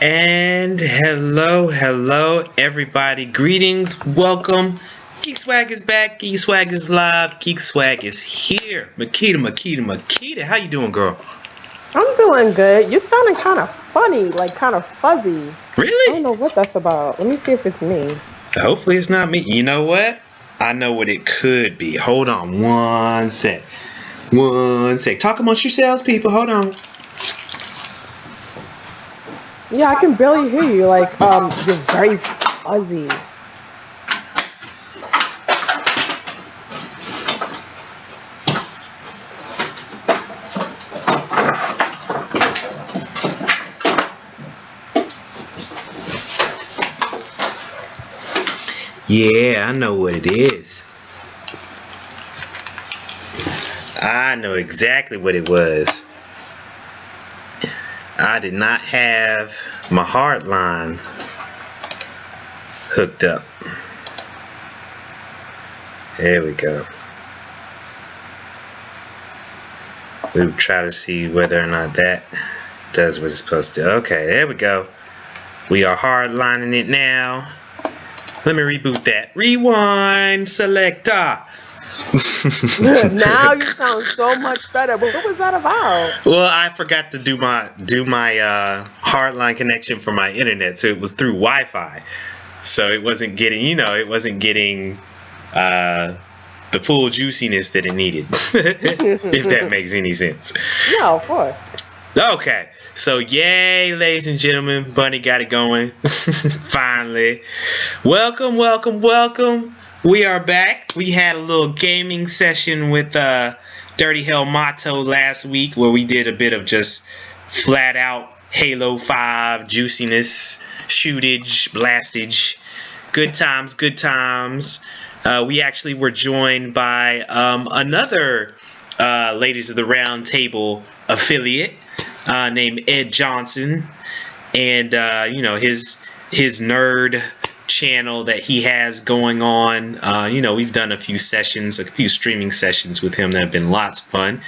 And hello, everybody. Greetings, welcome. Geekswagg is back. Geekswagg is live. Geekswagg is here. Makita, how you doing, girl? I'm doing good. You're sounding kind of funny, like kind of fuzzy. I don't Really? know what that's about. Let me see if it's me. Hopefully it's not me. You know what? I know what it could be. Hold on one sec. One sec. Talk amongst yourselves, people. Hold on. Yeah, I can barely hear you. You're very fuzzy. Yeah, I know what it is. I know exactly what it was. I did not have my hard line hooked up. There we go. We'll try to see whether or not that does what it's supposed to. Okay, there we go. We are hardlining it now. Let me reboot that. Rewind selector. Now you sound so much better. What was that about? Well, I forgot to do my hardline connection for my internet, so it was through Wi-Fi. So it wasn't getting uh, the full juiciness that it needed. If that makes any sense. Yeah, of course. Okay, so yay, ladies and gentlemen, Bunny got it going. Finally. Welcome. We are back. We had a little gaming session with DirtyHelmet last week where we did a bit of just flat out Halo 5 juiciness, shootage, blastage. Good times. We actually were joined by another Ladies of the Round Table affiliate named Ed Johnson, and his nerd channel that he has going on. We've done a few streaming sessions with him that have been lots of fun.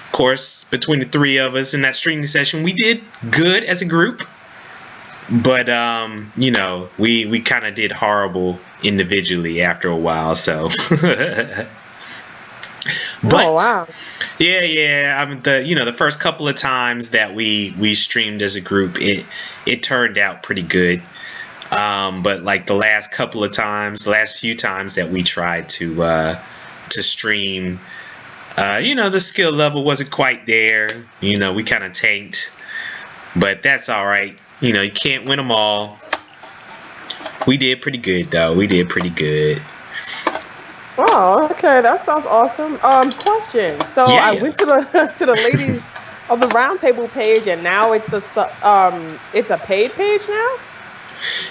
Of course, between the three of us in that streaming session, we did good as a group. But we kind of did horrible individually after a while. So, Oh, but wow. yeah. I mean, the first couple of times that we streamed as a group, it turned out pretty good. But like the last few times that we tried to stream, the skill level wasn't quite there. We kind of tanked, but that's all right. You can't win them all. We did pretty good though. We did pretty good. Oh, okay. That sounds awesome. Question. So I Yeah. went to the to the ladies of the roundtable page, and now it's a paid page now.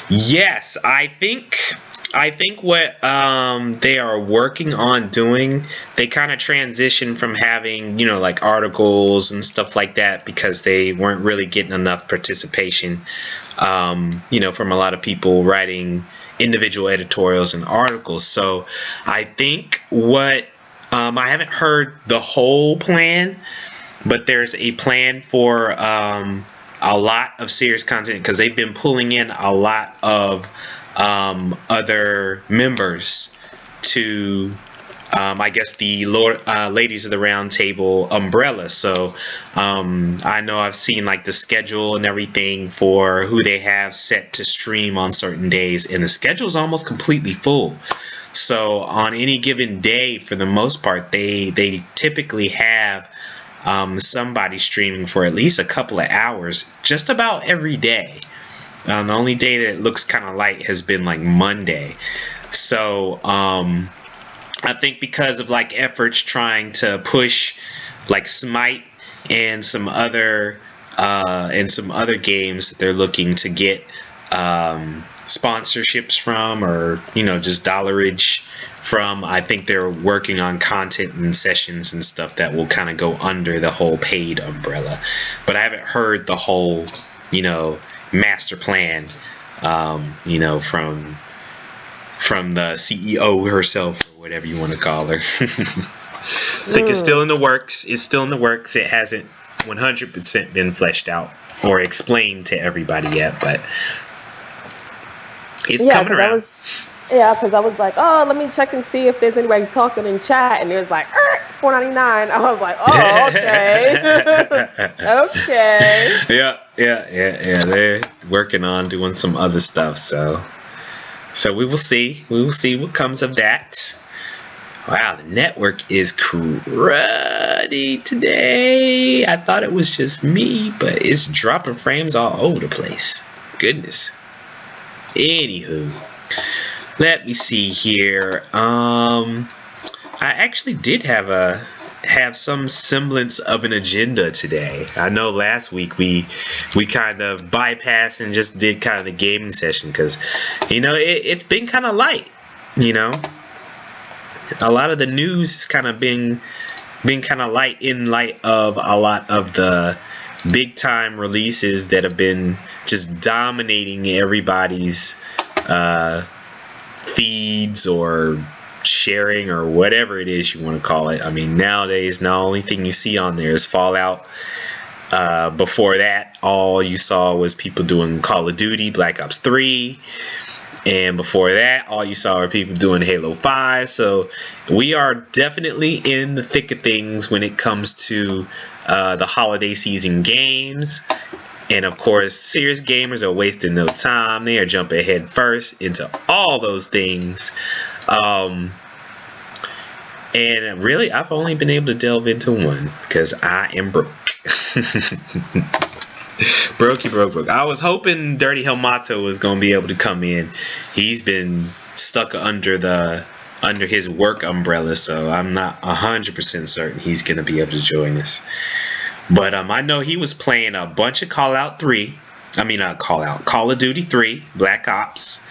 Yes, I think what they are working on doing, they kind of transition from having, like articles and stuff like that because they weren't really getting enough participation, from a lot of people writing individual editorials and articles. So I think what I haven't heard the whole plan, but there's a plan for a lot of serious content because they've been pulling in a lot of other members to I guess the ladies of the round table umbrella. So I know I've seen like the schedule and everything for who they have set to stream on certain days, and the schedule's almost completely full. So on any given day, for the most part, they typically have somebody streaming for at least a couple of hours just about every day. The only day that it looks kind of light has been like Monday. So I think because of like efforts trying to push like Smite and some other games that they're looking to get sponsorships from, or just dollarage from. I think they're working on content and sessions and stuff that will kind of go under the whole paid umbrella, but I haven't heard the whole master plan from the CEO herself, or whatever you want to call her. I think it's still Mm. in the works. It's still in the works. It hasn't 100% been fleshed out or explained to everybody yet, but it's Yeah, coming because I around. was, yeah, because I was like, oh, let me check and see if there's anybody talking in chat, and it was like $4.99. I was like, oh, okay, okay. Yeah. They're working on doing some other stuff, so we will see. We will see what comes of that. Wow, the network is cruddy today. I thought it was just me, but it's dropping frames all over the place. Goodness. Anywho, let me see here. I actually did have some semblance of an agenda today. I know last week we kind of bypassed and just did kind of the gaming session because it's been kind of light. A lot of the news has kind of been kind of light in light of a lot of the big time releases that have been just dominating everybody's feeds or sharing or whatever it is you want to call it. I mean, nowadays the only thing you see on there is Fallout. Before that, all you saw was people doing Call of Duty, Black Ops 3. And before that, all you saw were people doing Halo 5. So we are definitely in the thick of things when it comes to the holiday season games. And of course, serious gamers are wasting no time. They are jumping head first into all those things. And really, I've only been able to delve into one because I am broke. broke. I was hoping DirtyHelmet was gonna be able to come in. He's been stuck under his work umbrella, so I'm not 100% certain he's gonna be able to join us. But I know he was playing a bunch of Call of Duty 3, Black Ops,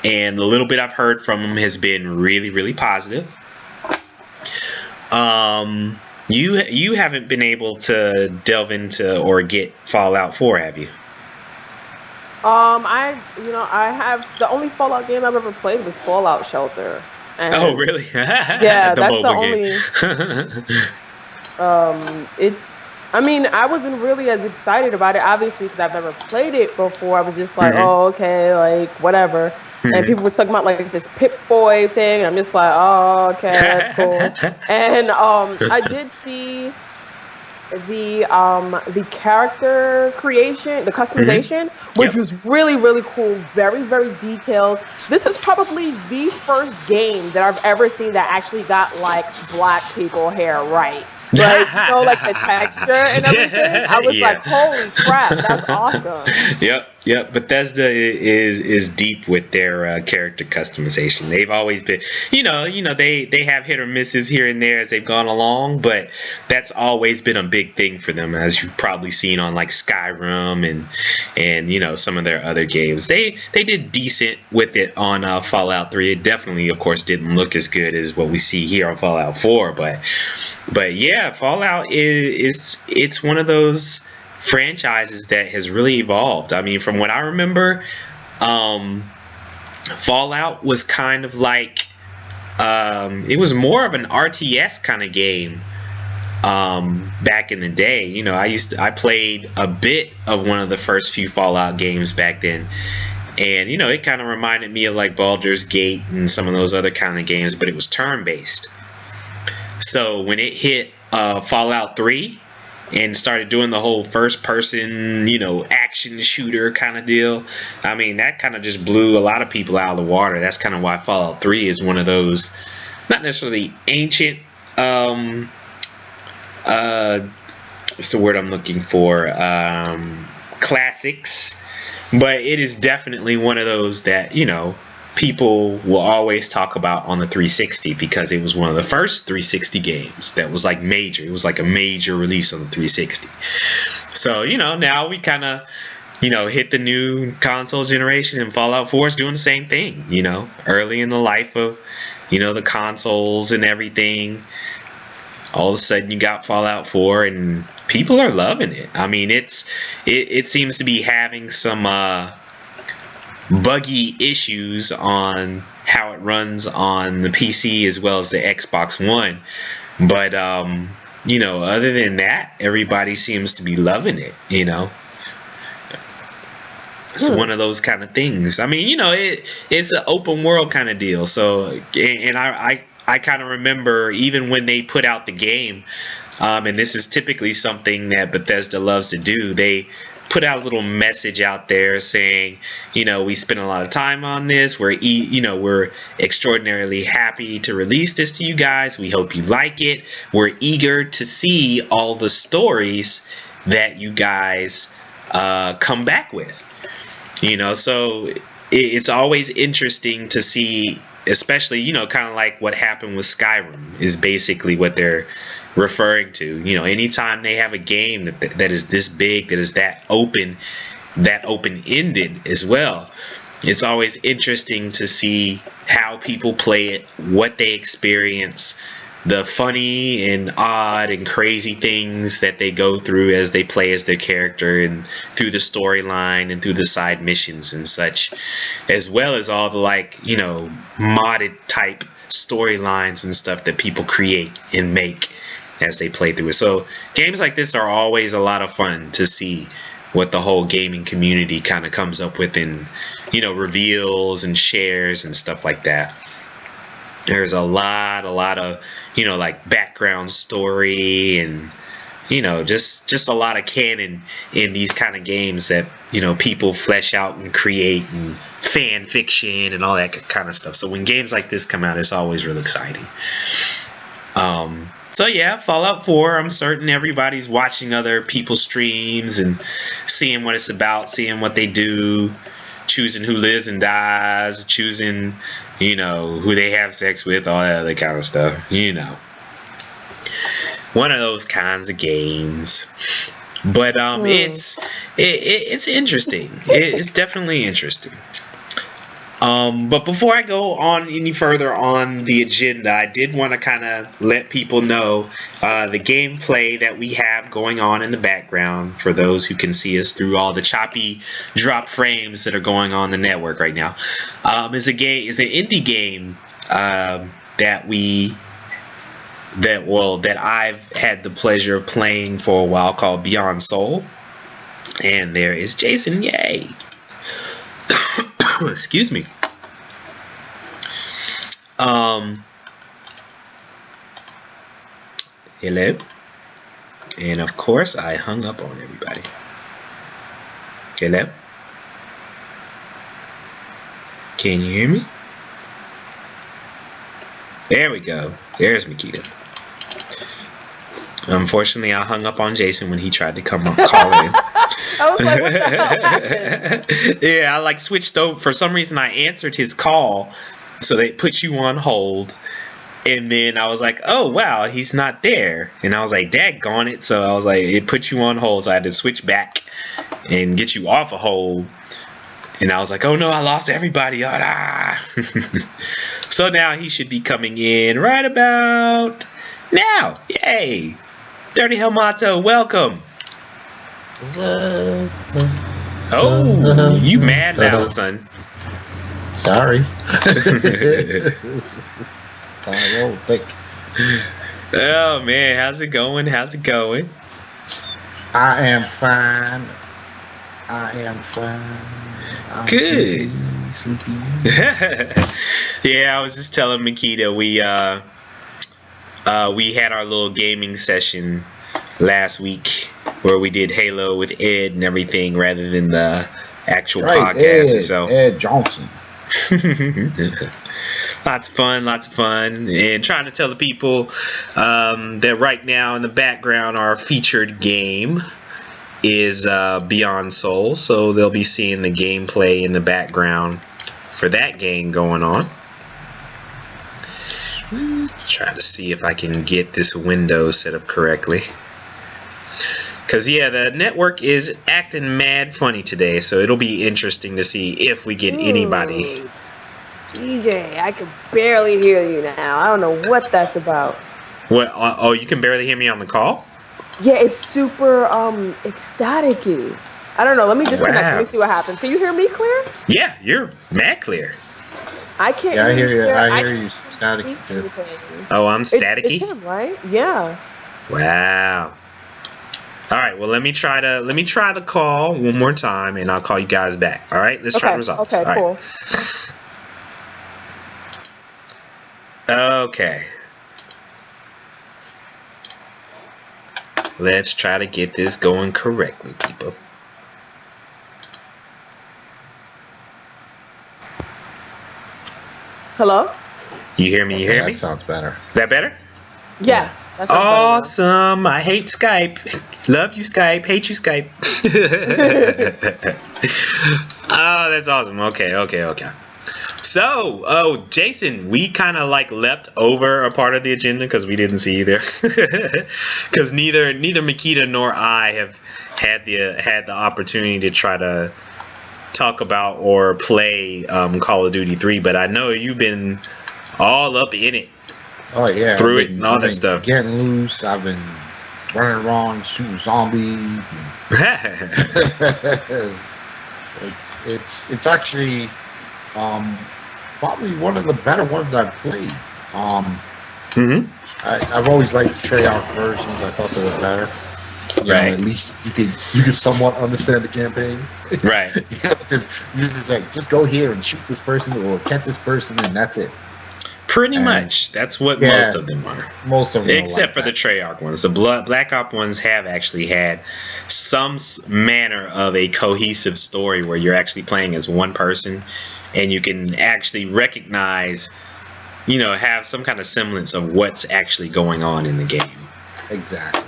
and the little bit I've heard from him has been really, really positive. You haven't been able to delve into or get Fallout 4, have you? I have the only Fallout game I've ever played was Fallout Shelter, Oh, and really? yeah, The that's the mobile game. only. It's. I mean, I wasn't really as excited about it, obviously, because I've never played it before. I was just like, Mhm. oh, okay, like whatever. And Mhm. people were talking about like this Pip Boy thing. And I'm just like, oh, okay, that's cool. And I did see the character creation, the Mhm. customization, which Yep. was really, really cool, very, very detailed. This is probably the first game that I've ever seen that actually got like black people hair right. Like, like the texture and everything. I was like, Yeah. holy crap, that's awesome. Yep. Bethesda is deep with their character customization. They've always been, they have hit or misses here and there as they've gone along, but that's always been a big thing for them, as you've probably seen on like Skyrim and some of their other games. They did decent with it on Fallout 3. It definitely, of course, didn't look as good as what we see here on Fallout 4, but yeah, Fallout it's one of those franchises that has really evolved. I mean, from what I remember, Fallout was kind of like it was more of an RTS kind of game back in the day. I played a bit of one of the first few Fallout games back then, and it kind of reminded me of like Baldur's Gate and some of those other kind of games, but it was turn based. So when it hit Fallout 3 and started doing the whole first person, action shooter kind of deal, I mean, that kind of just blew a lot of people out of the water. That's kind of why Fallout 3 is one of those, not necessarily ancient, what's the word I'm looking for? Classics, but it is definitely one of those that, people will always talk about on the 360 because it was one of the first 360 games that was like major. It was like a major release on the 360. So, now we kind of, hit the new console generation, and Fallout 4 is doing the same thing, early in the life of, the consoles and everything. All of a sudden you got Fallout 4 and people are loving it. I mean, it seems to be having some buggy issues on how it runs on the PC as well as the Xbox One. But other than that, everybody seems to be loving it. It's one of those kind of things. I mean, it's an open world kind of deal. So, and I kind of remember even when they put out the game, and this is typically something that Bethesda loves to do. They put out a little message out there saying, we spent a lot of time on this. We're extraordinarily happy to release this to you guys. We hope you like it. We're eager to see all the stories that you guys come back with. So it's always interesting to see, especially, kind of like what happened with Skyrim is basically what they're referring to. Anytime they have a game that is this big, that is that open-ended as well, it's always interesting to see how people play it, what they experience, the funny and odd and crazy things that they go through as they play as their character and through the storyline and through the side missions and such, as well as all the modded type storylines and stuff that people create and make as they play through it. So games like this are always a lot of fun to see what the whole gaming community kind of comes up with in reveals and shares and stuff like that. There's a lot of background story and just a lot of canon in these kind of games that people flesh out and create, and fan fiction and all that kind of stuff. So when games like this come out, it's always really exciting. So yeah, Fallout 4, I'm certain everybody's watching other people's streams and seeing what it's about, seeing what they do, choosing who lives and dies, choosing, who they have sex with, all that other kind of stuff, One of those kinds of games. But it's interesting. It's definitely interesting. But before I go on any further on the agenda, I did want to kind of let people know the gameplay that we have going on in the background for those who can see us through all the choppy drop frames that are going on the network right now. Is an indie game that I've had the pleasure of playing for a while, called Beyond Soul. And there is Jason. Yay! Excuse me. Hello. And of course, I hung up on everybody. Hello. Can you hear me? There we go. There's Makita. Unfortunately, I hung up on Jason when he tried to call in. I was like, what the hell happened? Yeah, I switched over. For some reason, I answered his call, so they put you on hold. And then I was like, oh, wow, he's not there. And I was like, daggone it. So I was like, it put you on hold, so I had to switch back and get you off a hold. And I was like, oh, no, I lost everybody. So now he should be coming in right about now. Yay. DirtyHelmet, welcome. Oh, you mad now, son. Sorry. Thank you. Oh, man, how's it going? I am fine. I'm good. Sleepy. Yeah, I was just telling Makita we had our little gaming session last week where we did Halo with Ed and everything rather than the actual podcast. Ed Johnson. Lots of fun, and trying to tell the people that right now in the background our featured game is Beyond Soul, so they'll be seeing the gameplay in the background for that game going on. Try to see if I can get this window set up correctly. Because, yeah, the network is acting mad funny today, so it'll be interesting to see if we get anybody. DJ, I can barely hear you now. I don't know what that's about. What? Oh, you can barely hear me on the call? Yeah, it's super, it's staticky. I don't know. Let me disconnect. Let me see what happens. Can you hear me clear? Yeah, you're mad clear. I can't hear you. Clear. I hear you staticky too. Oh, I'm staticky? It's him, right? Yeah. Wow. All right. Well, let me try the call one more time, and I'll call you guys back. All right. Let's try the results. Okay. All right. Cool. Okay. Let's try to get this going correctly, people. Hello? You hear me? You hear me? That sounds better. Is that better? Yeah. That sounds better now. Awesome. I hate Skype. Love you, Skype. Hate you, Skype. Oh, that's awesome. Okay. So, Jason, we kind of like leapt over a part of the agenda because we didn't see either. Because neither Makita nor I have had the opportunity to try to talk about or play Call of Duty 3, but I know you've been all up in it. Oh yeah, Through it and all that stuff. Getting loose. I've been running around shooting zombies. It's actually probably one of the better ones I've played. I've always liked the Treyarch versions. I thought they were better. You know, at least you could somewhat understand the campaign. Right. Because you're just like, just go here and shoot this person or catch this person, and that's it. Pretty much. That's what most of them are. Most of them, except for the Treyarch ones. The Black Ops ones have actually had some manner of a cohesive story where you're actually playing as one person, and you can actually recognize, have some kind of semblance of what's actually going on in the game. Exactly.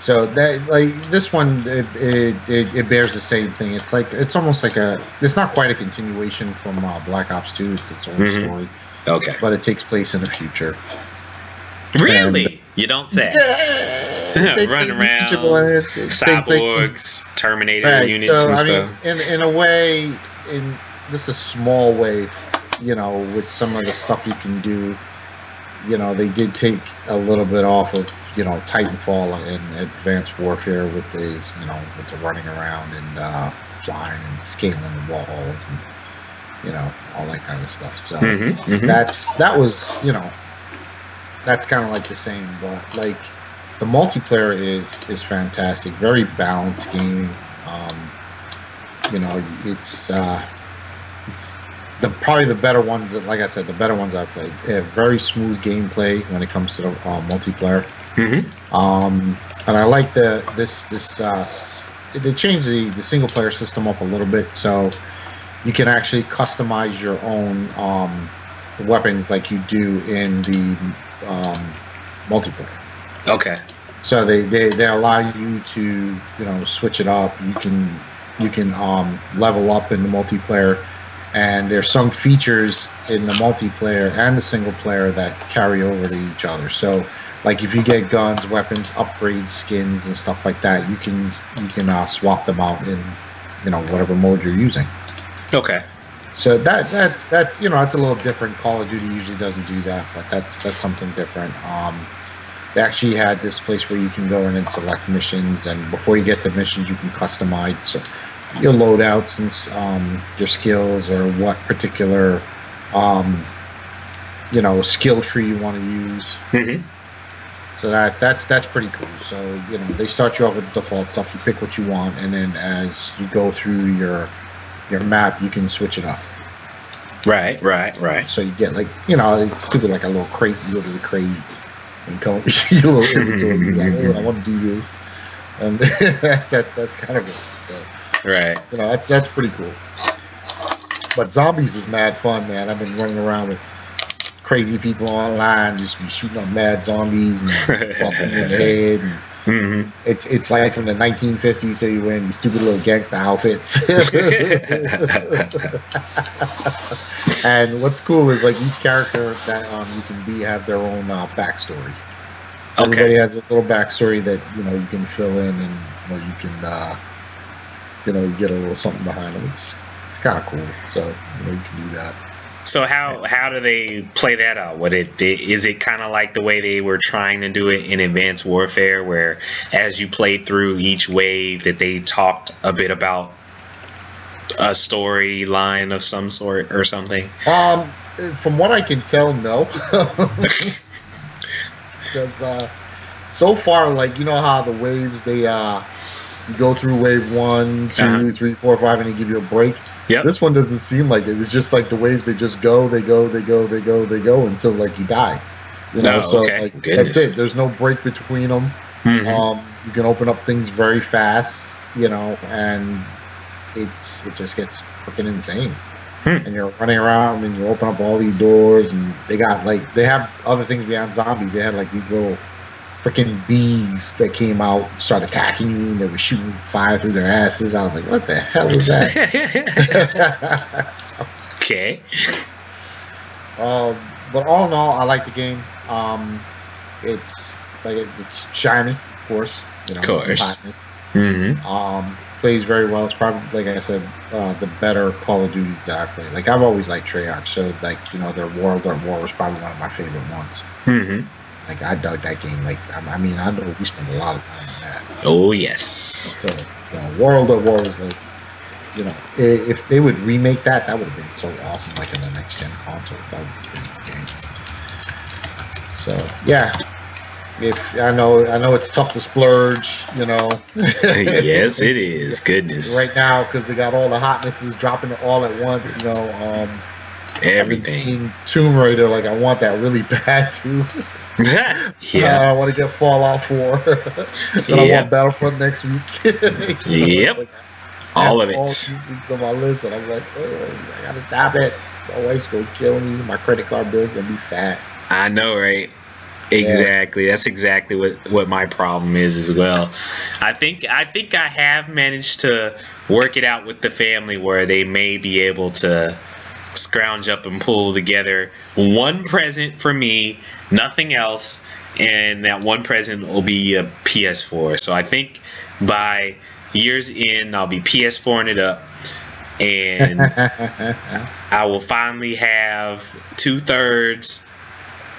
So that, like, this one, it bears the same thing. It's almost like it's not quite a continuation from Black Ops 2. It's its own story. Okay. But it takes place in the future. Really? And, you don't say. Yeah. Running around, cyborgs, Terminator units and stuff. In a way, in just a small way, with some of the stuff you can do, they did take a little bit off of, Titanfall and Advanced Warfare with the, with the running around and flying and scaling the walls and, all that kind of stuff. So that was, that's kind of like the same, but like the multiplayer is fantastic, very balanced game. It's probably the better ones that, like I said, the better ones I've played. They have very smooth gameplay when it comes to the multiplayer. And I like they changed the single player system up a little bit, so you can actually customize your own weapons like you do in the multiplayer. Okay. So they allow you to switch it up. You can level up in the multiplayer, and there's some features in the multiplayer and the single player that carry over to each other. So like if you get guns, weapons, upgrades, skins, and stuff like that, you can swap them out in whatever mode you're using. Okay. So that's it's a little different. Call of Duty usually doesn't do that, but that's something different. They actually had this place where you can go in and select missions, and before you get to missions, you can customize your loadouts and your skills or what particular skill tree you want to use. So that's pretty cool. So they start you off with default stuff. You pick what you want, and then as you go through your map, you can switch it up. Right. So you get it's stupid, like a little crate. You go to the crate and go your little inventory. You're like, I want to do this, and that's kind of it. So, right. That's pretty cool. But zombies is mad fun, man. I've been running around with crazy people online, just be shooting on mad zombies and busting in the head. And it's like from the 1950s, so you wear these stupid little gangsta outfits. And what's cool is like each character that you can be have their own backstory. Everybody has a little backstory that you can fill in, and you can you get a little something behind them. It's kind of cool. So you can do that. So how do they play that out? Is it kind of like the way they were trying to do it in Advanced Warfare, where as you played through each wave that they talked a bit about a storyline of some sort or something? From what I can tell, no. Because so far, like, you know how the waves, they you go through wave 1, 2, 3, 4, 5, and they give you a break. Yep. This one doesn't seem like it. It's just like the waves, they just go, they go until like you die. You know, so like that's it. There's no break between them. You can open up things very fast, you know, and it just gets freaking insane. And you're running around and you open up all these doors, and they have other things beyond zombies. They had like these little freaking bees that came out, started attacking you, and they were shooting fire through their asses. I was like, what the hell is that? Okay. But all in all, I like the game. It's shiny, of course. You know, of course. Plays very well. It's probably, like I said, the better Call of Duties that I play. Like, I've always liked Treyarch, so like, you know, their World at War was probably one of my favorite ones. Like, I dug that game. Like, I mean, I know we spent a lot of time on that. Oh yes. So, you know, World at War was like, you know, if they would remake that, that would have been so awesome. Like in the next gen console, that would have been a game. So yeah. I know it's tough to splurge, you know. Yes, it is. Goodness. Right now, because they got all the hotnesses dropping all at once, you know. Everything. I've been seeing Tomb Raider, like I want that really bad too. Yeah. I want to get Fallout 4. Then I want Battlefront next week. Yep. Like, all of it. All these things on my list, and I'm like, oh, I gotta stop it. My wife's gonna kill me. My credit card bill's gonna be fat. I know, right? Exactly. That's exactly what my problem is as well. I think I have managed to work it out with the family where they may be able to scrounge up and pull together one present for me, nothing else, and that one present will be a PS4. So I think by year's end I'll be PS4ing it up, and I will finally have 2/3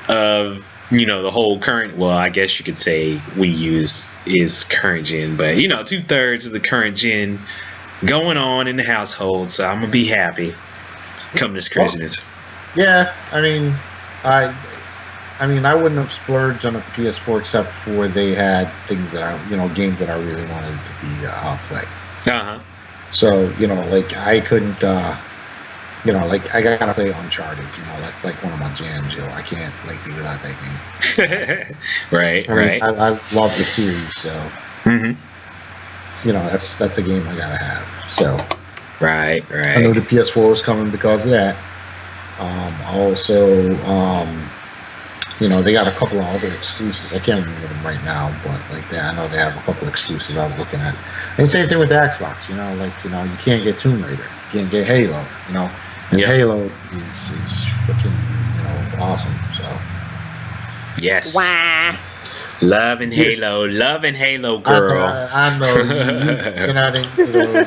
of, you know, the whole current, well, I guess you could say we use is current gen, but, you know, 2/3 of the current gen going on in the household. So I'm gonna be happy come this Christmas. Well, yeah, I mean, I wouldn't have splurged on a PS4 except for they had things that I, you know, games that I really wanted to be play. So, you know, like I couldn't, you know, like I gotta play Uncharted. You know, that's like one of my jams. You know, I can't like be without that game. Right. I love the series, so you know, that's a game I gotta have. So right. I know the PS4 was coming because of that. Also, you know, they got a couple of other exclusives. I can't remember them right now, but like I know they have a couple of exclusives I was looking at. And same thing with the Xbox. You know, like, you know, you can't get Tomb Raider, you can't get Halo. You know, Halo is freaking, you know, awesome. So yes. Wow. Loving Halo, girl. I know. You're not into those.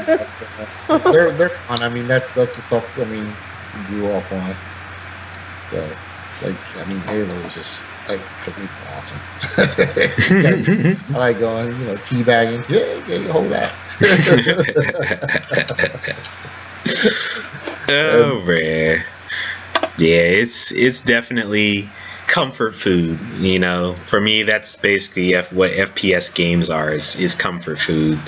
They're fun. I mean, that's the stuff. I mean, you grew up on. So, like, I mean, Halo is just like awesome. I like going, you know, teabagging. Yeah, hold that. Oh man, yeah, it's definitely comfort food. You know, for me, that's basically what FPS games are. Is comfort food.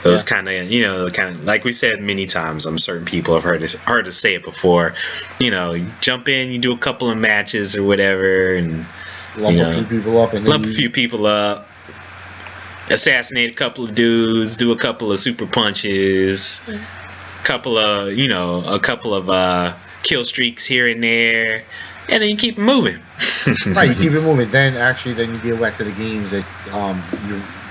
Those kind of, you know, like we said many times. Certain people have heard us say it before. You know, you jump in, you do a couple of matches or whatever, and lump a few people up, assassinate a couple of dudes, do a couple of super punches. Couple of kill streaks here and there, and then you keep moving. Right, you keep it moving. Then you get back to the games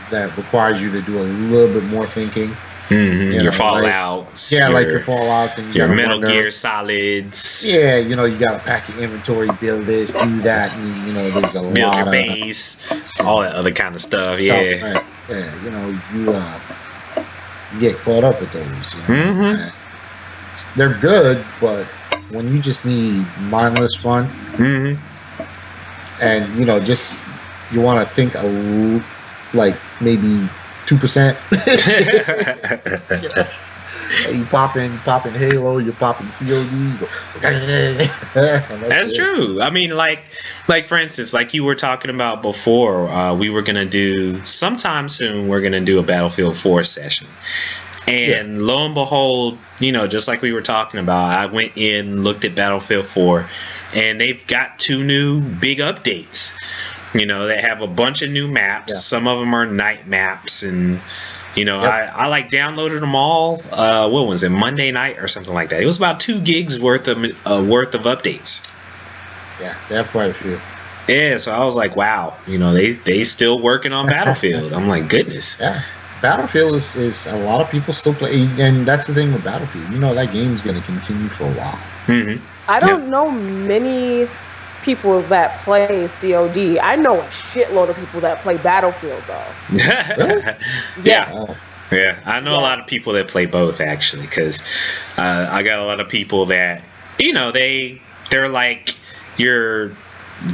that requires you to do a little bit more thinking. Your Fallouts. Like your Fallouts and your Metal Gear Solids. Yeah, you know, you gotta pack your inventory, build this, do that, and you know, there's a lot of build your base, all that other kind of stuff. Yeah. Right. Yeah, you know, you get caught up with those. You know? They're good, but when you just need mindless fun, and you know, just you want to think like maybe 2%. You know? You popping Halo, you're popping COD. You go, That's true. I mean, like for instance, like you were talking about before, we were gonna do sometime soon. We're gonna do a Battlefield 4 session, and lo and behold, just like we were talking about, I went in, looked at Battlefield 4, and they've got 2 new big updates. They have a bunch of new maps. Yeah. Some of them are night maps, and I like downloaded them all. What was it, Monday night or something like that? It was about 2 gigs worth of updates. Yeah, they have quite a few. Yeah, so I was like, wow, they still working on Battlefield. I'm like, goodness. Yeah, Battlefield is a lot of people still play, and that's the thing with Battlefield. That game's going to continue for a while. Mm-hmm. I don't know many people that play COD. I know a shitload of people that play Battlefield though. Really? Yeah. Oh. Yeah, I know a lot of people that play both actually, because I got a lot of people that they're like your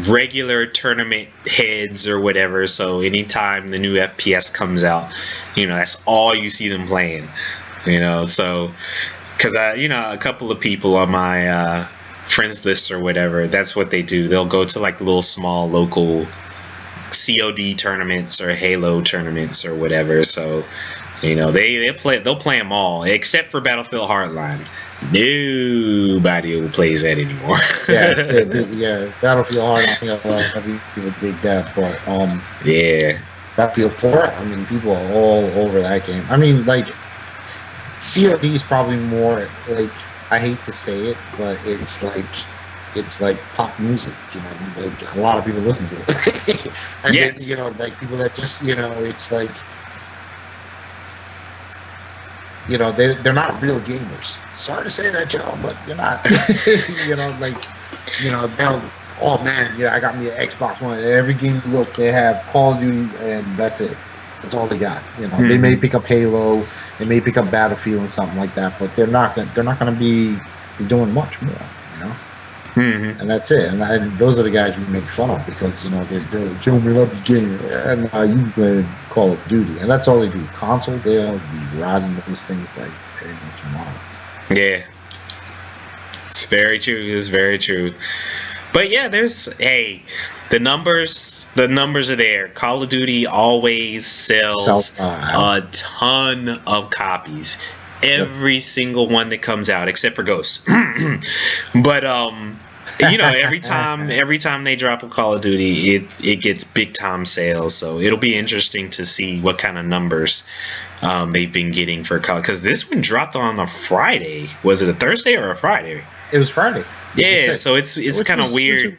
regular tournament heads or whatever. So anytime the new FPS comes out, that's all you see them playing. So because a couple of people on my friends list or whatever, that's what they do. They'll go to like little small local COD tournaments or Halo tournaments or whatever. So they'll play them all except for Battlefield Hardline. Nobody plays that anymore. yeah, Battlefield Hardline. I think a lot of people dig that, but yeah, Battlefield 4. I mean, people are all over that game. I mean, like COD is probably more like, I hate to say it, but it's like pop music, like a lot of people listen to it. And yes. then, like people that just, it's like, they're not real gamers. Sorry to say that, Joe, but you're not. They'll, oh man, I got me an Xbox One. Every game you look, they have Call of Duty, and that's it. That's all they got. They may pick up Halo, they may pick up Battlefield and something like that, but they're not going to be doing much more. And that's it. And those are the guys we make fun of because they're Joe, we love the game, and you play Call of Duty, and that's all they do. Console, they'll be riding those things like pretty much tomorrow. Yeah, it's very true. It's very true. But yeah, the numbers are there. Call of Duty always sells a ton of copies. Every single one that comes out, except for Ghost. But every time they drop a Call of Duty, it gets big time sales. So it'll be interesting to see what kind of numbers they've been getting for Call, because this one dropped on a Friday. Was it a Thursday or a Friday? It was Friday. Yeah, so it's kind of weird.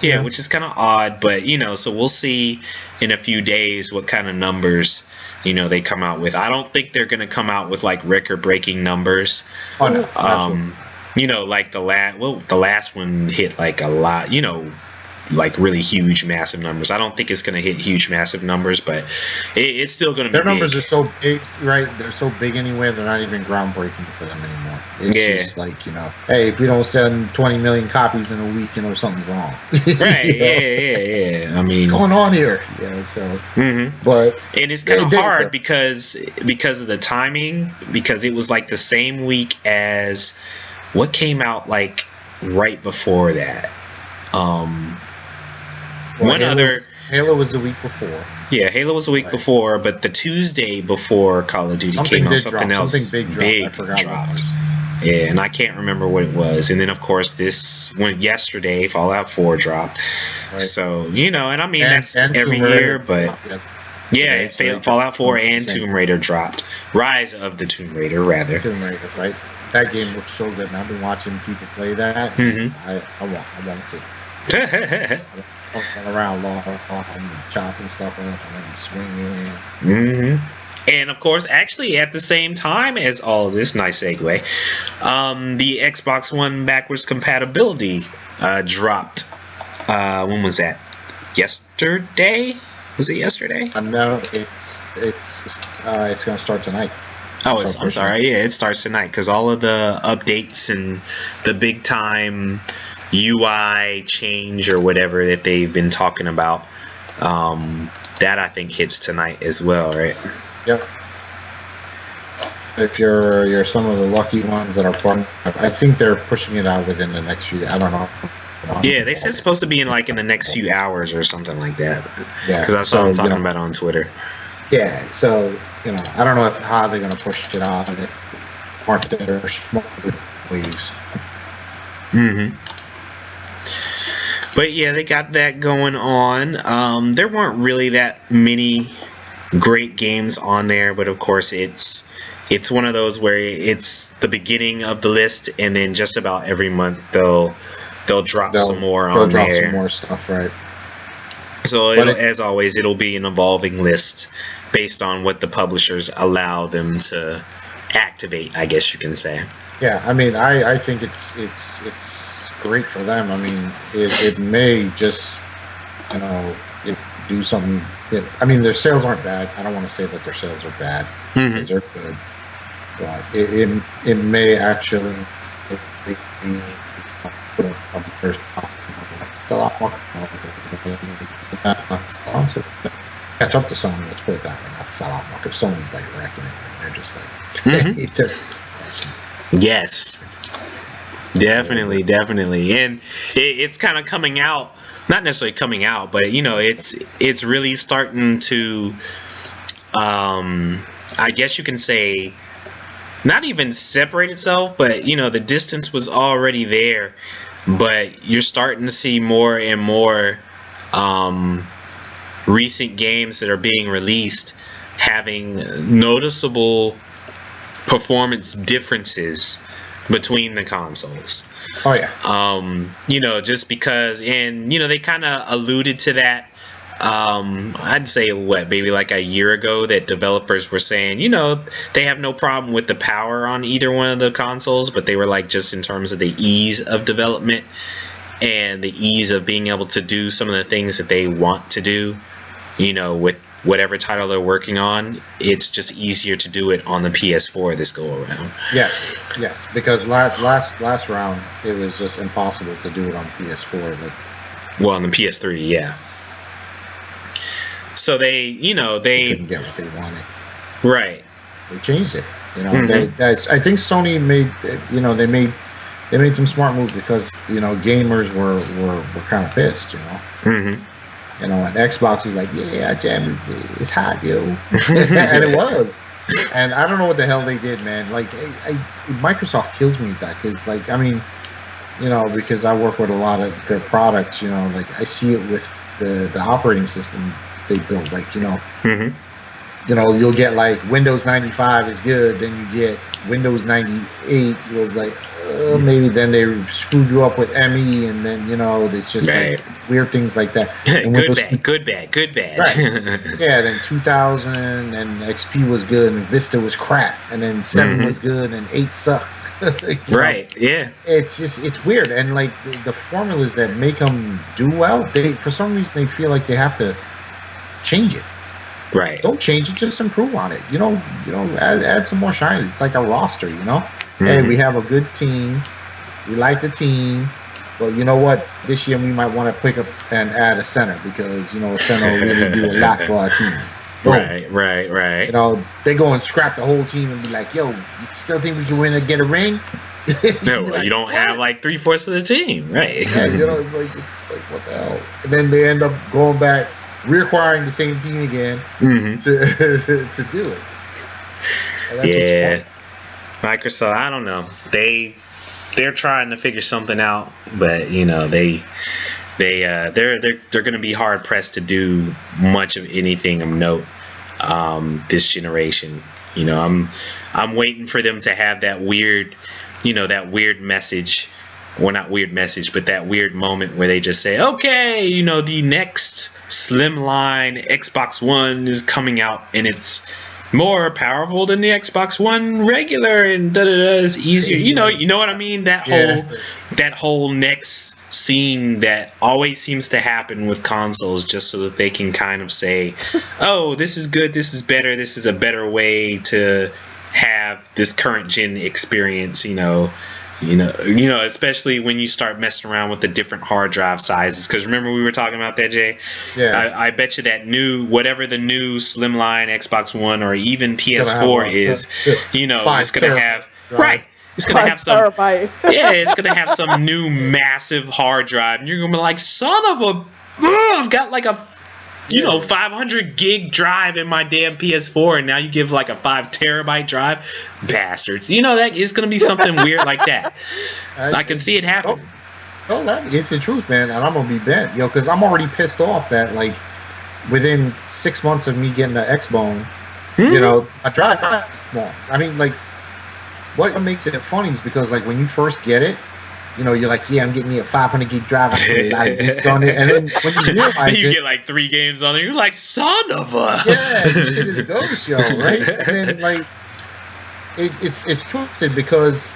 Yeah, which is kind of odd, but so we'll see in a few days what kind of numbers they come out with. I don't think they're gonna come out with like record-breaking numbers. Oh no. Like the last one hit like a lot. Like really huge, massive numbers. I don't think it's gonna hit huge, massive numbers, but it's still gonna be. Their numbers are so big, right? They're so big anyway. They're not even groundbreaking for them anymore. It's just like hey, if we don't send 20 million copies in a week, something's wrong. Right? Yeah. I mean, what's going on here? So. But and it's kind of hard because of the timing, because it was like the same week as what came out like right before that. Halo was the week before. Yeah, Halo was the week before, but the Tuesday before Call of Duty came out, something else big dropped. Yeah, and I can't remember what it was. And then of course this went yesterday. Fallout 4 dropped. Right. So and I mean that's every year, but yeah, Fallout 4 and Tomb Raider dropped. Rise of the Tomb Raider, rather. Tomb Raider, right? That game looks so good, and I've been watching people play that. I want to. Around long, chopping stuff up and swinging. And of course, actually, at the same time as all of this, nice segue, the Xbox One backwards compatibility dropped. When was that? Yesterday? Was it yesterday? No, it's gonna start tonight. Oh, I'm sorry. Yeah, it starts tonight because all of the updates and the big time UI change or whatever that they've been talking about, that I think hits tonight as well, right? Yep. if you're some of the lucky ones that are part, I think they're pushing it out within the next few. I don't know. Yeah, they said it's supposed to be in like in the next few hours or something like that. Yeah, Because I saw them talking about it on Twitter. Yeah, so I don't know how they're gonna push it out and market it or small waves. But yeah, they got that going on. There weren't really that many great games on there, but of course it's one of those where it's the beginning of the list, and then just about every month they'll drop some more on there. They'll drop some more stuff, right? So as always, it'll be an evolving list based on what the publishers allow them to activate, I guess you can say. Yeah, I mean, I think it's great for them. I mean, it may just do something. I mean, their sales aren't bad. I don't want to say that their sales are bad. Because they're good, but it may actually catch up to Sony. Let's put it that way. Not sell out market. Sony's like wrecking it. They're just like yes, definitely, and it's kind of coming out. Not necessarily coming out, but it's really starting to, I guess you can say, not even separate itself, but the distance was already there, but you're starting to see more and more recent games that are being released having noticeable performance differences between the consoles. Oh yeah. Just because, and they kind of alluded to that. I'd say maybe like a year ago, that developers were saying, they have no problem with the power on either one of the consoles, but they were like, just in terms of the ease of development and the ease of being able to do some of the things that they want to do, with whatever title they're working on, it's just easier to do it on the PS4 this go around. Yes, because last round it was just impossible to do it on PS4. Well, on the PS3, yeah. So they couldn't get what they wanted. Right. They changed it. I think Sony made they made some smart moves because gamers were kind of pissed. And Xbox was like, yeah, Jam, it's hot, yo. And it was. And I don't know what the hell they did, man. Like, Microsoft kills me with that. Because, like, I mean, because I work with a lot of their products, like, I see it with the operating system they build. Like, you'll get, like, Windows 95 is good. Then you get Windows 98 was like, maybe then they screwed you up with ME, and then it's just like weird things like that. And good bad. Right. Yeah, then 2000 and XP was good, and Vista was crap, and then 7 was good, and 8 sucked. Right. Yeah. It's weird, and like the formulas that make them do well, they for some reason they feel like they have to change it. Right. Don't change it, just improve on it. Add some more shine. It's like a roster, Hey, we have a good team. We like the team. But you know what? This year we might want to pick up and add a center because, a center will really do a lot for our team. So, right. They go and scrap the whole team and be like, yo, you still think we can win and get a ring? No, well, you don't have like 3/4 of the team. Right. Yeah, it's like, what the hell? And then they end up going back, reacquiring the same team again to do it. Yeah. Microsoft, I don't know. They're trying to figure something out, but they're going to be hard pressed to do much of anything of note this generation. I'm waiting for them to have that weird, that message, well, not weird message, but that weird moment where they just say, okay, the next slimline Xbox One is coming out and it's more powerful than the Xbox One regular, and it's easier. You know what I mean? That whole next scene that always seems to happen with consoles, just so that they can kind of say, "Oh, this is good. This is better. This is a better way to have this current gen experience." Especially when you start messing around with the different hard drive sizes. Because remember we were talking about that, Jay? Yeah. I bet you that whatever the new slimline Xbox One or even PS4 is, it's gonna have right. It's gonna have some. Terabyte. Yeah, it's gonna have some new massive hard drive, and you're gonna be like, son of a, I've got like a 500 gig drive in my damn PS4, and now you give like a 5 terabyte drive, bastards. That is gonna be something weird like that. I can see it happen. It's the truth, man, and I'm gonna be bent, because I'm already pissed off that like within 6 months of me getting the X-Bone, a drive small. I mean, like, what makes it funny is because like when you first get it, you're like, yeah, I'm getting me a 500 gig drive. I put a lot of games on it, and then when you realize you get like 3 games on it, you're like, son of a. Yeah, this shit is ghost, right? And then like, it's twisted because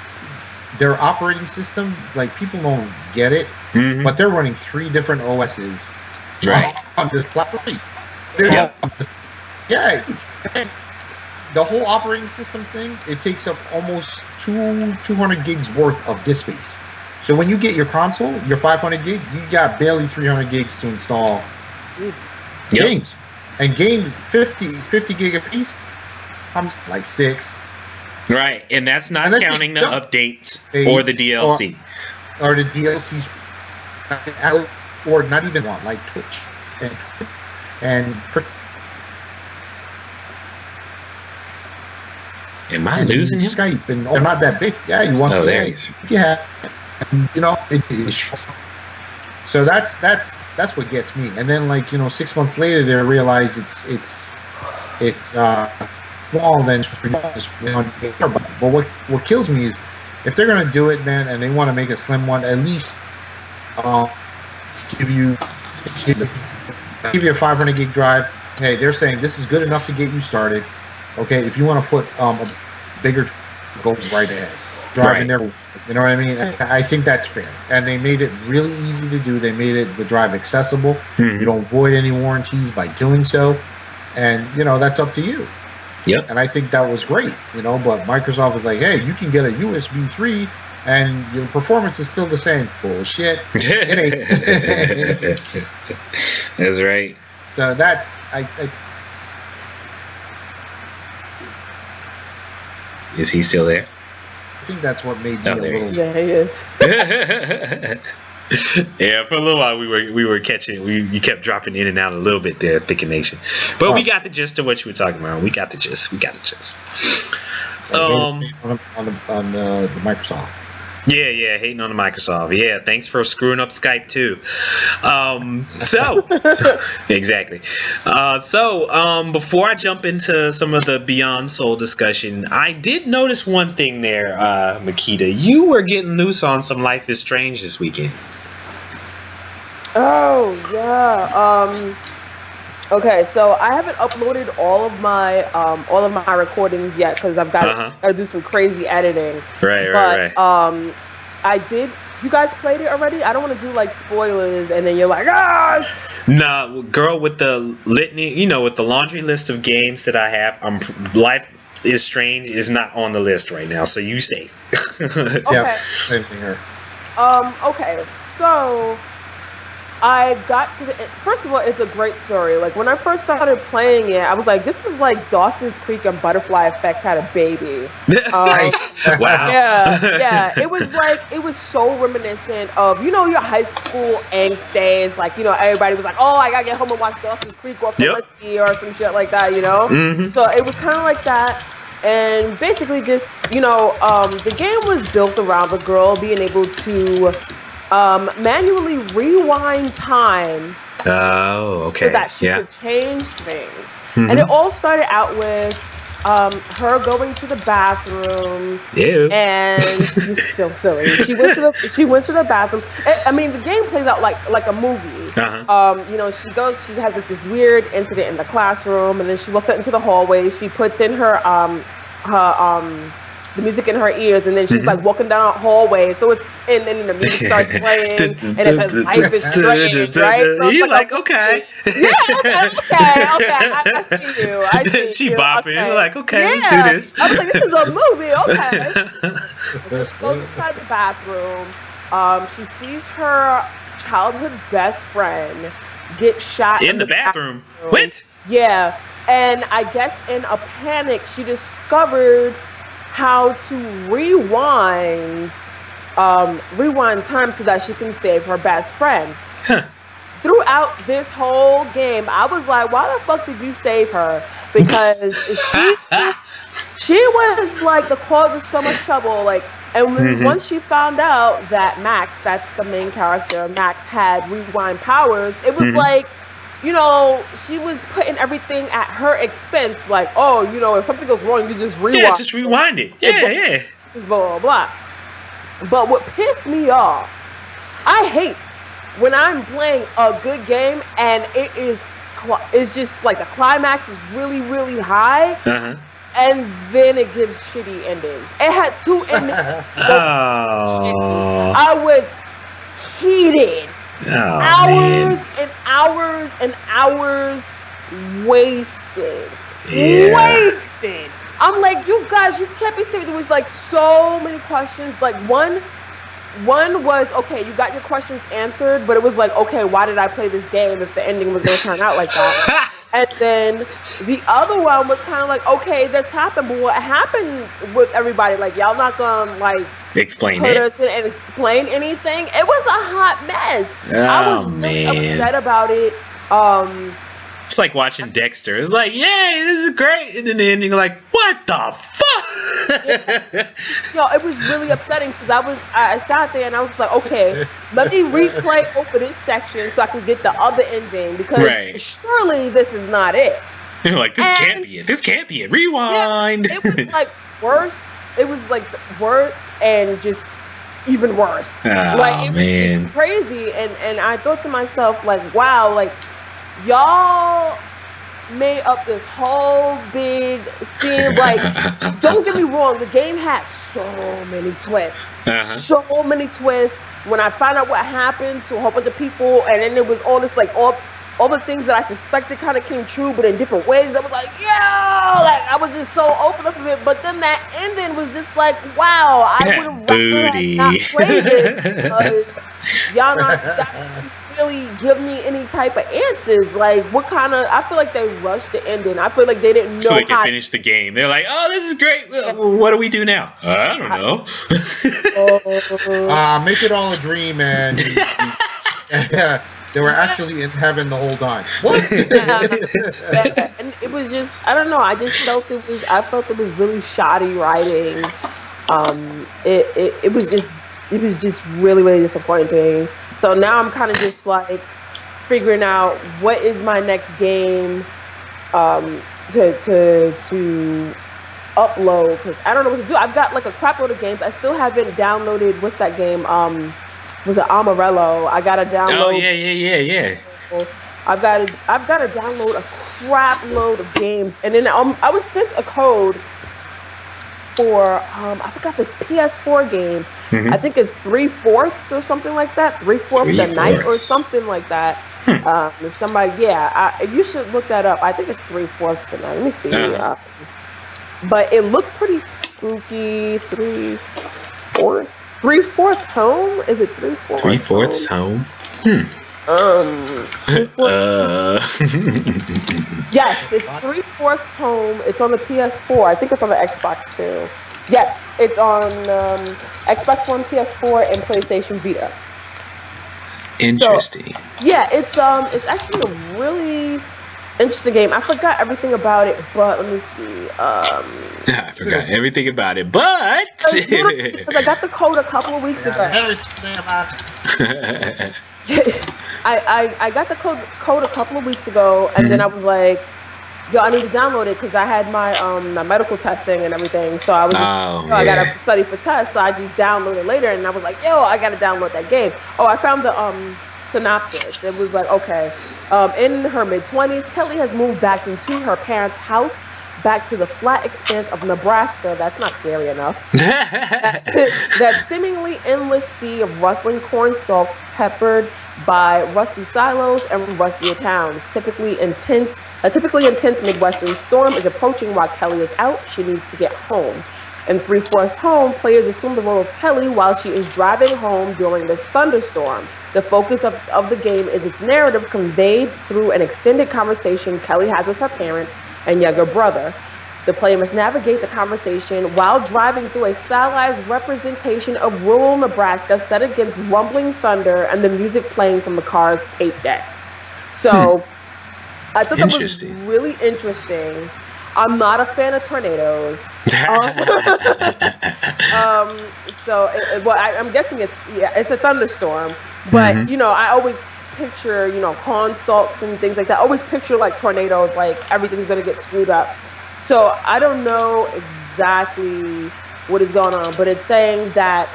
their operating system, like people don't get it, but they're running 3 different OSs, right, on this platform. Yeah. The whole operating system thing, it takes up almost 200 gigs worth of disk space. So when you get your console, your 500 gig, you got barely 300 gigs to install games. And games, 50 gig a piece, comes like 6. Right, and that's not counting the updates or the DLC. Or the DLCs, or not even one, like Twitch. And for... Am I losing him? Skype, and they're not that big. Yeah, you want to there he is. Yeah. So that's what gets me. And then like 6 months later, they realize it's small. Then but what kills me is if they're gonna do it, man, and they want to make a slim one, at least give you a 500 gig drive. Hey, they're saying this is good enough to get you started. Okay, if you want to put a bigger, go right ahead. Drive in there, you know what I mean? I think that's fair. And they made it really easy to do. They made the drive accessible. You don't void any warranties by doing so. And, that's up to you. Yep. And I think that was great, but Microsoft was like, hey, you can get a USB 3 and your performance is still the same. Bullshit. It ain't. That's right. So that's, Is he still there? I think that's what made me a little... Yeah, he is. Yeah, for a little while we were catching. You kept dropping in and out a little bit there, Thick Nation. But we got the gist of what you were talking about. We got the gist. On the Microsoft. Yeah, hating on the Microsoft. Yeah, thanks for screwing up Skype too. So exactly. So before I jump into some of the Beyond Soul discussion, I did notice one thing there, Makita. You were getting loose on some Life is Strange this weekend. Oh yeah. Okay, so I haven't uploaded all of my recordings yet because I've got to do some crazy editing. Right. I did. You guys played it already? I don't want to do like spoilers, and then you're like, ah. Nah, girl, with the litany, with the laundry list of games that I have, Life is Strange is not on the list right now, so you safe. Okay. Yeah, same thing here. Okay, so I got to the first of all, it's a great story. Like when I first started playing it, I was like, this is like Dawson's Creek and Butterfly Effect had a baby. Nice. Wow. Yeah. It was so reminiscent of, your high school angst days. Like, everybody was like, oh, I gotta get home and watch Dawson's Creek or Felicity or some shit like that, So it was kind of like that. And basically just, the game was built around the girl being able to manually rewind time so that she could change things. And it all started out with her going to the bathroom. Ew. And it's so silly. She went to the bathroom. I mean, the game plays out like a movie. She has like this weird incident in the classroom, and then she walks out into the hallway. She puts in the the music in her ears, and then she's like walking down a hallway. So it's and then the music starts playing, and it says "Life is Strange," right? So You're it's like, okay. Yeah, okay. I see you. I see She you. bopping. Okay. You're like, okay, Yeah. let's do this. I was like, this is a movie. Okay. So she goes inside the bathroom. She sees her childhood best friend get shot In the bathroom. What? Yeah. And I guess in a panic, she discovered how to rewind time so that she can save her best friend. Huh. Throughout this whole game, I was like, why the fuck did you save her? Because she was like the cause of so much trouble. Like, and when, once she found out that Max, that's the main character, Max had rewind powers, it was like, you know, she was putting everything at her expense. Like, oh, you know, if something goes wrong, you just rewind. Yeah, just rewind it. Yeah. Blah, blah, blah. But what pissed me off, I hate when I'm playing a good game and it's just like the climax is really, really high, and then it gives shitty endings. It had 2 endings. I was heated. Hours and hours and hours wasted. Wasted. I'm like, you guys, you can't be serious. There was like so many questions. Like one was, okay, you got your questions answered, but it was like, okay, why did I play this game if the ending was going to turn out like that? And then the other one was kind of like, okay, this happened, but what happened with everybody? Like, y'all not going to like explain put it us in and explain anything? It was a hot mess. I was really upset about it. It's like watching Dexter. It's like, yay, this is great. And then the ending, you're like, what the fuck? Yo, it was really upsetting because I sat there and I was like, okay, let me replay over this section so I can get the other ending because surely this is not it. You're like, this can't be it. This can't be it. Rewind. Yeah, it was like worse. It was like worse and just even worse. Like it was just crazy. And I thought to myself, like, wow, like, y'all made up this whole big scene. Like, don't get me wrong, the game had so many twists. So many twists. When I found out what happened to a whole bunch of people, and then there was all this, like, all the things that I suspected kind of came true, but in different ways. I was like, yo, like, I was just so open up of it. But then that ending was just like, wow, I would have rather not played this because y'all not really give me any type of answers. Like, what kind of? I feel like they rushed the ending. I feel like they didn't know so they could finish the game. They're like, oh, this is great. What do we do now? I don't know. Make it all a dream, and they were actually in heaven the whole time. What? And it was just, I don't know. I felt it was really shoddy writing. It was just really, really disappointing. So now I'm kind of just like figuring out what is my next game to upload, because I don't know what to do. I've got like a crap load of games. I still haven't downloaded. What's that game? Was it Amarillo? I gotta download. Oh yeah. I've got to download a crap load of games, and then I was sent a code for I forgot this PS4 game. I think it's 3/4 or something like that. 3/4 a night or something like that. Somebody, you should look that up. I think it's 3/4 a night. Let me see. But it looked pretty spooky. 3/4 home? Is it 3/4? 3/4 home. Yes, it's 3/4 home. It's on the PS4. I think it's on the Xbox too. Yes, it's on Xbox One, PS4, and PlayStation Vita. Interesting. So, yeah, it's actually a really interesting game. I forgot everything about it, but let me see. I forgot everything about it, but because I got the code a couple of weeks ago. I got the code a couple of weeks ago, and then I was like, yo, I need to download it because I had my medical testing and everything. So I was just, I gotta study for tests. So I just downloaded it later, and I was like, yo, I gotta download that game. Oh, I found the synopsis. It was like, okay, in her mid-20s, Kelly has moved back into her parents' house back to the flat expanse of Nebraska. That's not scary enough. That seemingly endless sea of rustling cornstalks peppered by rusty silos and rustier towns. A typically intense Midwestern storm is approaching while Kelly is out. She needs to get home. In 3/4 Home, players assume the role of Kelly while she is driving home during this thunderstorm. The focus of the game is its narrative conveyed through an extended conversation Kelly has with her parents and younger brother. The player must navigate the conversation while driving through a stylized representation of rural Nebraska set against rumbling thunder and the music playing from the car's tape deck. So I thought that was really interesting. I'm not a fan of tornadoes. I'm guessing it's a thunderstorm. But, you know, I always picture, you know, corn stalks and things like that. I always picture like tornadoes, like everything's going to get screwed up. So I don't know exactly what is going on, but it's saying that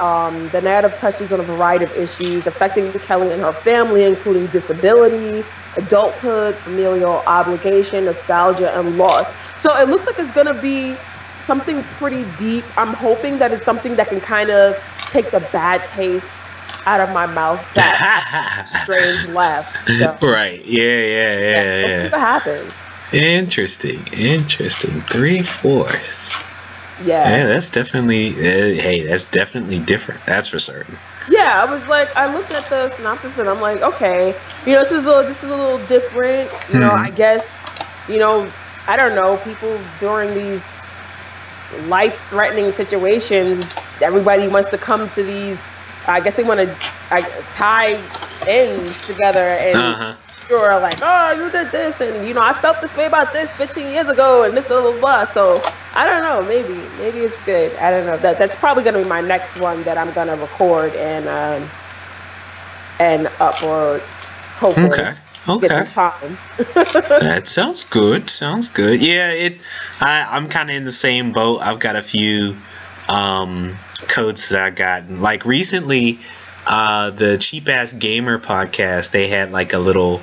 the narrative touches on a variety of issues affecting Kelly and her family, including disability, adulthood, familial obligation, nostalgia, and loss. So it looks like it's going to be something pretty deep. I'm hoping that it's something that can kind of take the bad taste out of my mouth that Strange left. So, right. Yeah. We'll see what happens. Interesting. 3/4. Yeah, that's definitely that's definitely different. That's for certain. Yeah, I was like, I looked at the synopsis and I'm like, okay, you know, this is a little different. You know, I guess, you know, I don't know, people during these life-threatening situations, everybody wants to come to these. I guess they want to tie ends together and. You're like, oh, you did this, and you know, I felt this way about this 15 years ago, and this blah blah blah. So I don't know, maybe it's good. I don't know. That's probably gonna be my next one that I'm gonna record and upload. Hopefully, get some time. That sounds good. Yeah, I'm kind of in the same boat. I've got a few codes that I got. Like recently, the Cheap Ass Gamer podcast, they had like a little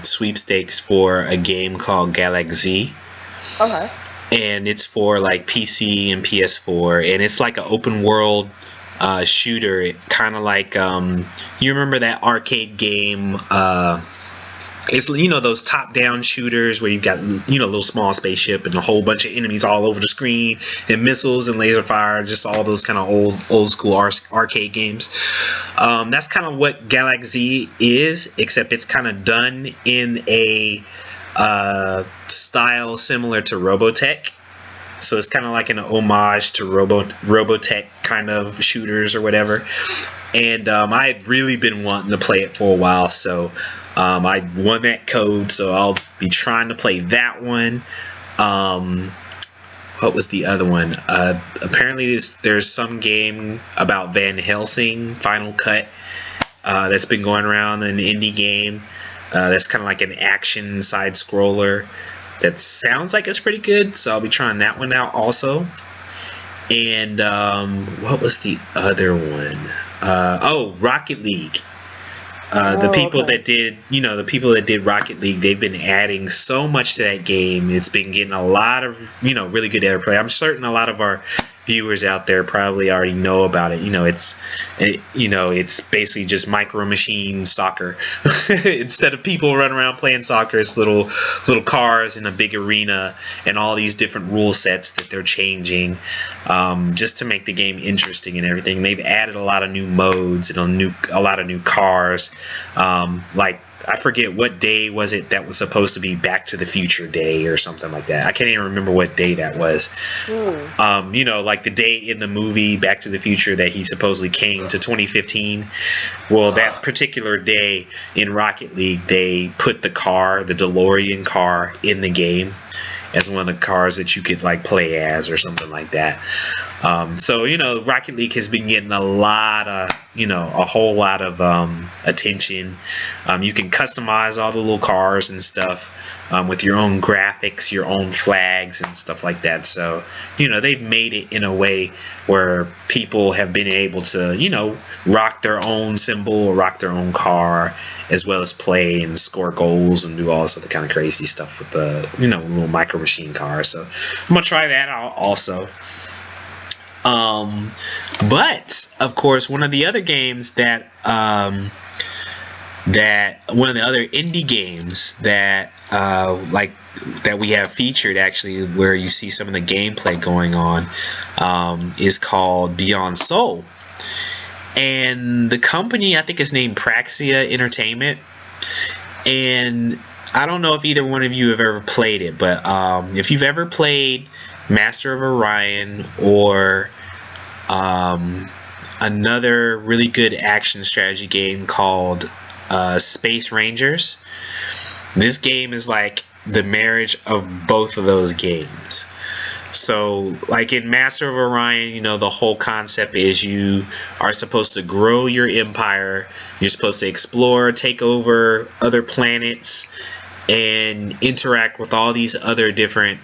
sweepstakes for a game called Galak Z. Okay. And it's for like PC and PS4, and it's like an open world shooter, kind of like you remember that arcade game, it's, you know, those top-down shooters where you've got, you know, a little small spaceship and a whole bunch of enemies all over the screen and missiles and laser fire, just all those kind of old school arcade games. That's kind of what Galak Z is, except it's kind of done in a style similar to Robotech. So it's kind of like an homage to Robotech kind of shooters or whatever. And I had really been wanting to play it for a while, so I won that code, so I'll be trying to play that one. What was the other one? Apparently there's some game about Van Helsing, Final Cut, that's been going around, an indie game. That's kind of like an action side scroller. That sounds like it's pretty good, so I'll be trying that one out also. And what was the other one? Rocket League. The people that did Rocket League, they've been adding so much to that game. It's been getting a lot of, you know, really good airplay. I'm certain a lot of our viewers out there probably already know about it. It's basically just Micro Machine soccer. Instead of people running around playing soccer, it's little cars in a big arena and all these different rule sets that they're changing, just to make the game interesting and everything. They've added a lot of new modes and a lot of new cars, like I forget what day was it that was supposed to be Back to the Future Day or something like that. I can't even remember what day that was. Like the day in the movie Back to the Future that he supposedly came to 2015. Well, that particular day in Rocket League, they put the DeLorean car in the game as one of the cars that you could like play as or something like that. So Rocket League has been getting a lot of a whole lot of attention. You can customize all the little cars and stuff with your own graphics, your own flags and stuff like that. So they've made it in a way where people have been able to rock their own symbol or rock their own car, as well as play and score goals and do all this other kind of crazy stuff with the little micro machine car. So I'm gonna try that out also. But of course, one of the other games that one of the other indie games that that we have featured, actually, where you see some of the gameplay going on, is called Beyond Soul. And the company, I think, is named Praxia Entertainment. And I don't know if either one of you have ever played it, but if you've ever played Master of Orion or another really good action strategy game called Space Rangers, this game is like the marriage of both of those games. So like in Master of Orion, the whole concept is you are supposed to grow your empire. You're supposed to explore, take over other planets, and interact with all these other different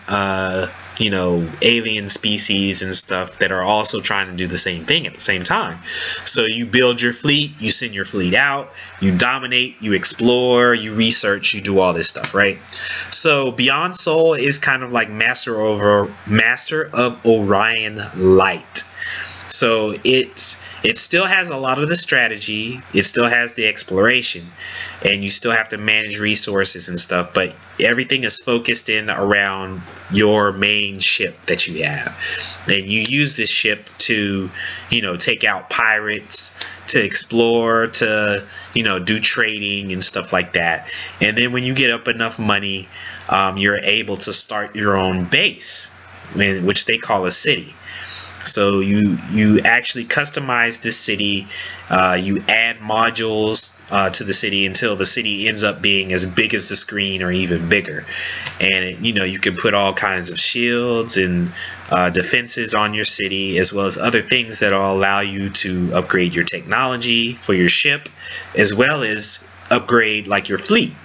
alien species and stuff that are also trying to do the same thing at the same time. So you build your fleet, you send your fleet out, you dominate, you explore, you research, you do all this stuff, right? So Beyond Soul is kind of like Master of Orion Light. So it still has a lot of the strategy, it still has the exploration, and you still have to manage resources and stuff, but everything is focused in around your main ship that you have. And you use this ship to, take out pirates, to explore, to, do trading and stuff like that. And then when you get up enough money, you're able to start your own base, which they call a city. So you actually customize this city, you add modules to the city until the city ends up being as big as the screen or even bigger. And you can put all kinds of shields and defenses on your city, as well as other things that will allow you to upgrade your technology for your ship, as well as upgrade like your fleet.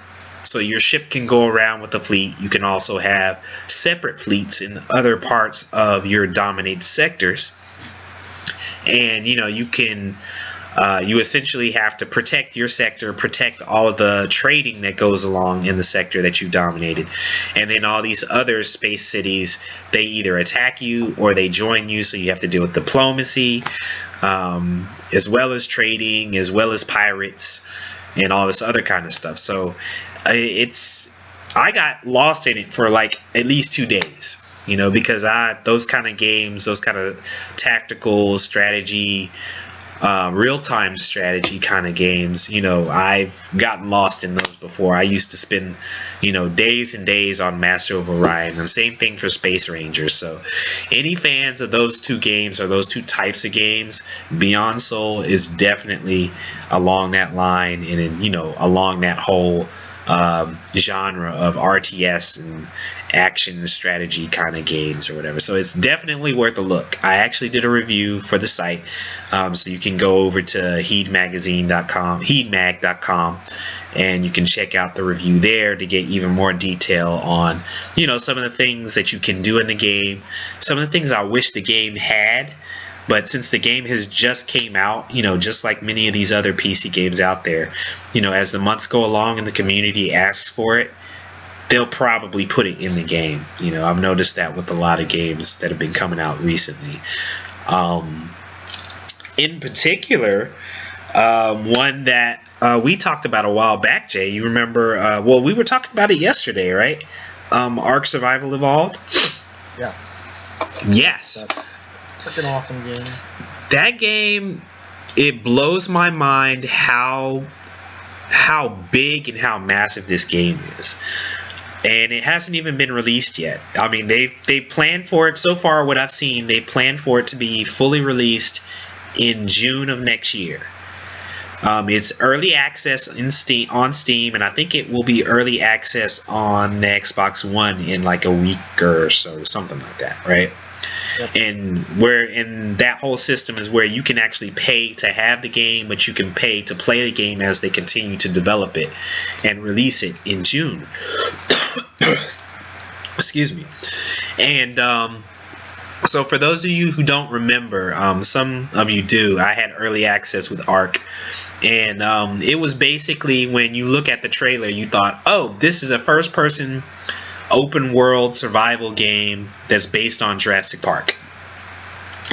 So your ship can go around with the fleet. You can also have separate fleets in other parts of your dominated sectors. And you essentially have to protect your sector, protect all of the trading that goes along in the sector that you dominated. And then all these other space cities, they either attack you or they join you, so you have to deal with diplomacy, as well as trading, as well as pirates, and all this other kind of stuff. So I got lost in it for like at least 2 days, because those kind of games, those kind of tactical strategy, real-time strategy kind of games, I've gotten lost in those before. I used to spend days and days on Master of Orion, and same thing for Space Rangers. So any fans of those two games, or those two types of games, Beyond Soul is definitely along that line, and along that whole genre of RTS and action strategy kind of games or whatever. So it's definitely worth a look. I actually did a review for the site, so you can go over to heedmag.com, and you can check out the review there to get even more detail on some of the things that you can do in the game, some of the things I wish the game had. But since the game has just came out, just like many of these other PC games out there, as the months go along and the community asks for it, they'll probably put it in the game. I've noticed that with a lot of games that have been coming out recently. In particular, one that we talked about a while back, Jay, you remember, well, we were talking about it yesterday, right? Ark Survival Evolved? Yes. Yes. Freaking awesome game. That game, it blows my mind how big and how massive this game is. And it hasn't even been released yet. I mean, they planned for it, so far what I've seen, they planned for it to be fully released in June of next year. It's early access on Steam, and I think it will be early access on the Xbox One in like a week or so, something like that, right? Yep. And that whole system is where you can actually pay to have the game, but you can pay to play the game as they continue to develop it and release it in June. Excuse me. And so for those of you who don't remember, some of you do, I had early access with Ark. And it was basically, when you look at the trailer, you thought, oh, this is a first-person open world survival game that's based on Jurassic Park.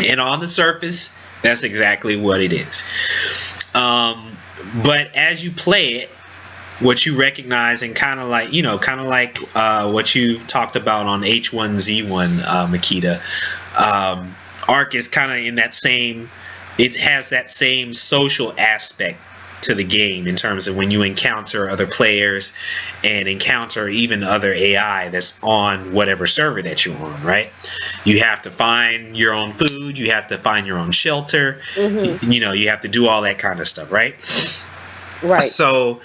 And on the surface, that's exactly what it is. But as you play it, what you recognize, and kind of like what you've talked about on H1Z1, Makita, Ark is kind of in that same, it has that same social aspect to the game, in terms of when you encounter other players and encounter even other AI that's on whatever server that you're on, right? You have to find your own food, you have to find your own shelter, you have to do all that kind of stuff, right? Right. So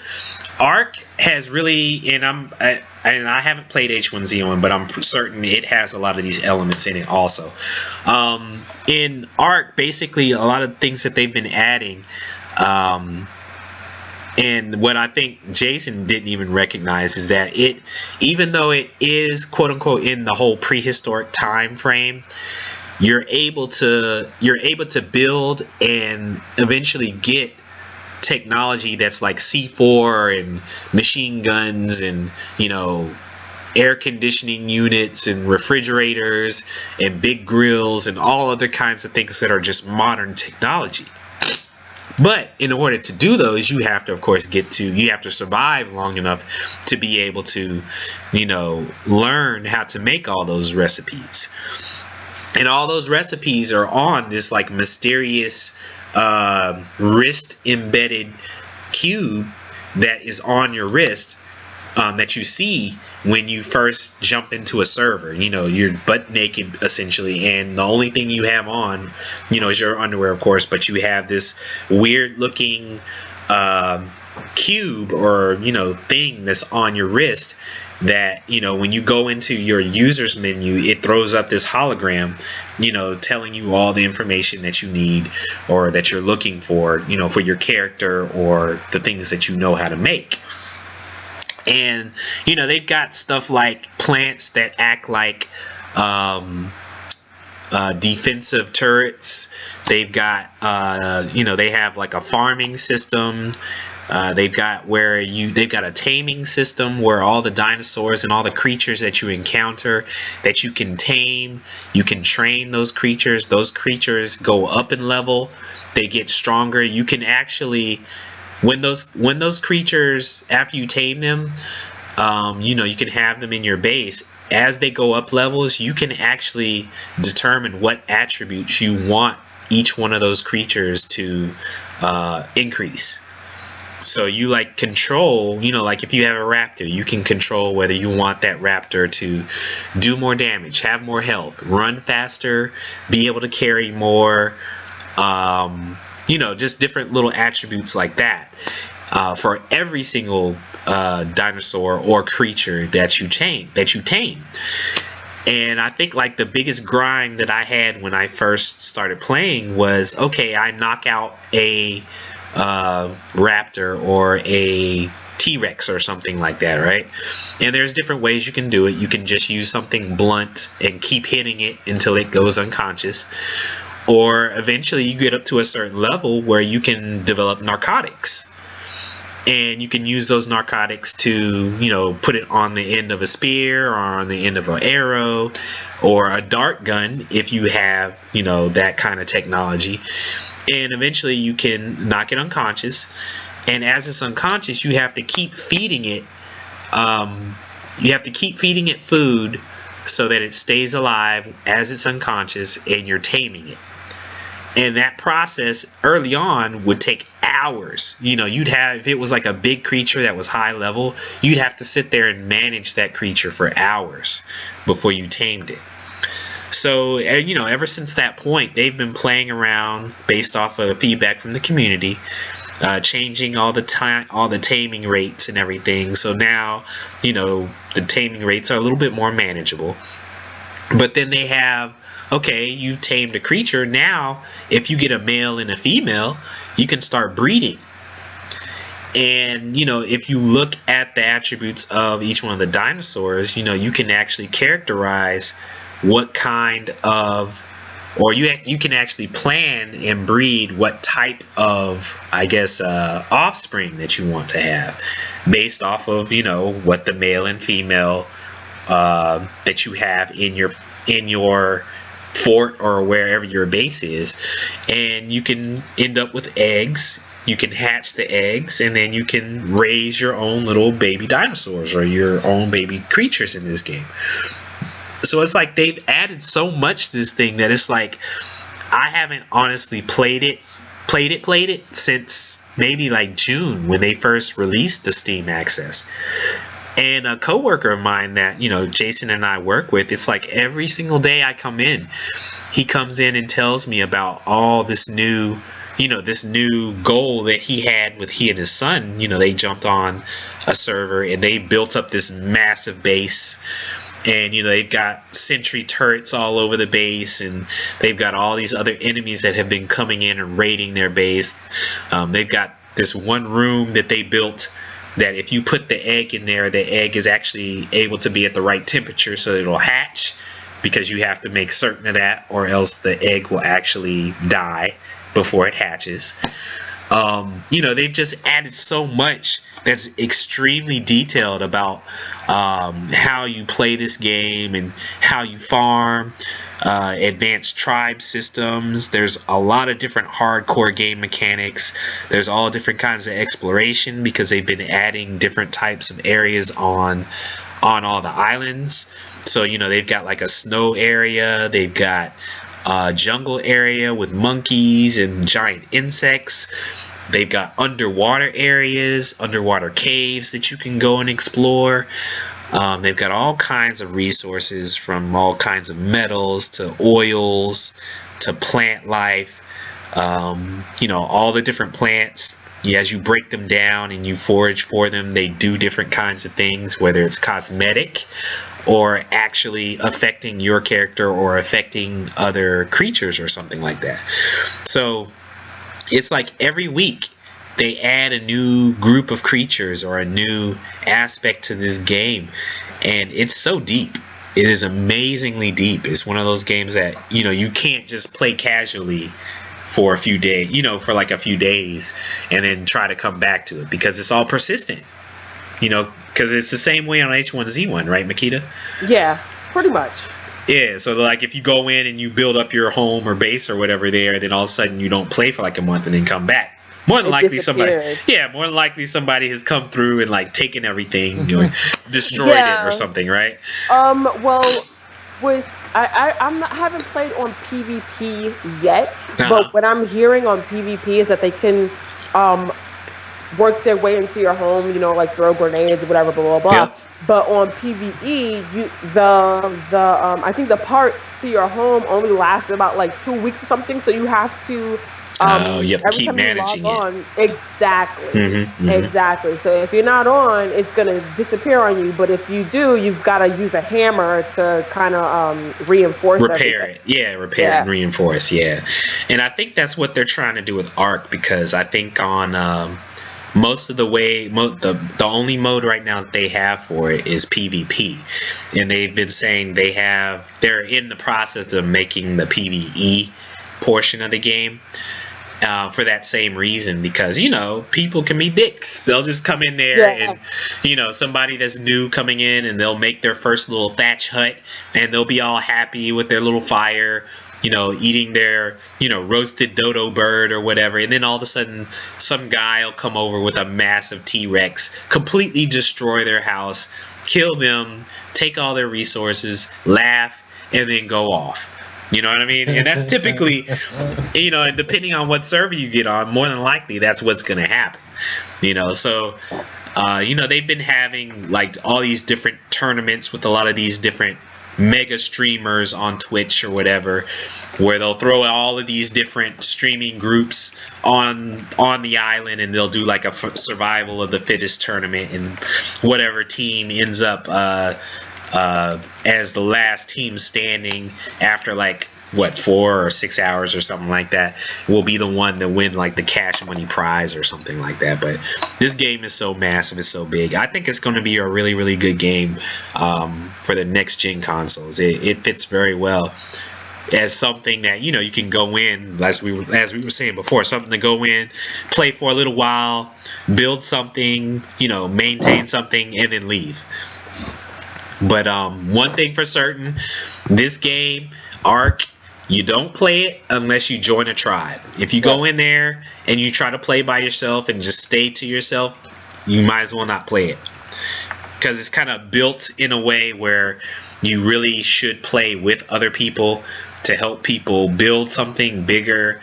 Ark has really, and I haven't played H1Z1, but I'm certain it has a lot of these elements in it also. In Ark, basically, a lot of things that they've been adding, and what I think Jason didn't even recognize, is that it, even though it is quote unquote in the whole prehistoric time frame, you're able to build and eventually get technology that's like C4 and machine guns and air conditioning units and refrigerators and big grills and all other kinds of things that are just modern technology. But in order to do those, you have to, of course, you have to survive long enough to be able to, learn how to make all those recipes. And all those recipes are on this like mysterious wrist embedded cube that is on your wrist, that you see when you first jump into a server. You're butt naked essentially, and the only thing you have on, is your underwear, of course, but you have this weird looking cube or thing that's on your wrist that when you go into your users menu, it throws up this hologram telling you all the information that you need or that you're looking for for your character or the things that you know how to make. And they've got stuff like plants that act like defensive turrets. They've got they have like a farming system. They've got a taming system where all the dinosaurs and all the creatures that you encounter that you can tame, you can train those creatures. Those creatures go up in level. They get stronger. You can actually, when those creatures, after you tame them, you can have them in your base. As they go up levels, you can actually determine what attributes you want each one of those creatures to increase. So you like control, like if you have a raptor, you can control whether you want that raptor to do more damage, have more health, run faster, be able to carry more, just different little attributes like that for every single dinosaur or creature that you tame. And I think like the biggest grind that I had when I first started playing was, okay, I knock out a raptor or a T-Rex or something like that, right? And there's different ways you can do it. You can just use something blunt and keep hitting it until it goes unconscious. Or eventually you get up to a certain level where you can develop narcotics. And you can use those narcotics to, put it on the end of a spear or on the end of an arrow or a dart gun if you have, that kind of technology. And eventually you can knock it unconscious. And as it's unconscious, you have to keep feeding it. You have to keep feeding it food so that it stays alive as it's unconscious, and you're taming it. And that process early on would take hours. You'd have, if it was like a big creature that was high level, you'd have to sit there and manage that creature for hours before you tamed it. So, ever since that point, they've been playing around based off of feedback from the community, changing all the taming rates and everything. So now, the taming rates are a little bit more manageable. But then they have okay, you've tamed a creature. Now, if you get a male and a female, you can start breeding. And, if you look at the attributes of each one of the dinosaurs, you can actually characterize what kind of, or you can actually plan and breed what type of, I guess, offspring that you want to have based off of, what the male and female that you have in your fort or wherever your base is. And you can end up with eggs. You can hatch the eggs, and then you can raise your own little baby dinosaurs or your own baby creatures in this game. So it's like they've added so much to this thing that it's like I haven't honestly played it since maybe like June when they first released the Steam Access. And a coworker of mine that, Jason and I work with, it's like every single day I come in, he comes in and tells me about all this new goal that he had with he and his son. They jumped on a server and they built up this massive base. And, they've got sentry turrets all over the base, and they've got all these other enemies that have been coming in and raiding their base. They've got this one room that they built that if you put the egg in there, the egg is actually able to be at the right temperature so it'll hatch, because you have to make certain of that, or else the egg will actually die before it hatches. They've just added so much that's extremely detailed about how you play this game and how you farm, advanced tribe systems. There's a lot of different hardcore game mechanics. There's all different kinds of exploration because they've been adding different types of areas on all the islands. So, they've got like a snow area. They've got a jungle area with monkeys and giant insects. They've got underwater areas, underwater caves that you can go and explore. They've got all kinds of resources, from all kinds of metals to oils to plant life. All the different plants. As you break them down and you forage for them, they do different kinds of things, whether it's cosmetic or actually affecting your character or affecting other creatures or something like that. So it's like every week they add a new group of creatures or a new aspect to this game, and it's so deep. It is amazingly deep. It's one of those games that you can't just play casually for a few days, for like a few days and then try to come back to it, because it's all persistent, because it's the same way on H1Z1, right, Makita? Yeah, pretty much. Yeah, so like if you go in and you build up your home or base or whatever there, then all of a sudden you don't play for like a month and then come back. More than likely somebody has come through and like taken everything or destroyed it or something, right? Well, I haven't played on PvP yet, but what I'm hearing on PvP is that they can work their way into your home, like throw grenades or whatever, blah blah blah. Yep. But on PvE, I think the parts to your home only last about like 2 weeks or something. So you have to you have to every keep time managing you log on, exactly. Mm-hmm. Exactly. So if you're not on, it's gonna disappear on you. But if you do, you've got to use a hammer to kind of reinforce repair everything. it. Yeah, repair and reinforce. Yeah, and I think that's what they're trying to do with Ark, because I think on most of the way, the only mode right now that they have for it is PvP, and they've been saying they're in the process of making the PvE portion of the game. For that same reason, because people can be dicks. They'll just come in there and somebody that's new coming in, and they'll make their first little thatch hut, and they'll be all happy with their little fire, eating their roasted dodo bird or whatever, and then all of a sudden some guy will come over with a massive T-Rex, completely destroy their house, kill them, take all their resources, laugh, and then go off. You know what I mean? And that's typically, and depending on what server you get on, more than likely that's what's going to happen. So, they've been having like all these different tournaments with a lot of these different mega streamers on Twitch or whatever, where they'll throw all of these different streaming groups on the island, and they'll do like a survival of the fittest tournament, and whatever team ends up as the last team standing after like what 4 or 6 hours or something like that will be the one to win like the cash money prize or something like that. But this game is so massive, it's so big. I think it's going to be a really, really good game for the next gen consoles. It fits very well as something that you can go in, as we were saying before, something to go in, play for a little while, build something, maintain something, and then leave. But one thing for certain, this game, Ark, you don't play it unless you join a tribe. If you go in there and you try to play by yourself and just stay to yourself, you might as well not play it. Because it's kind of built in a way where you really should play with other people to help people build something bigger,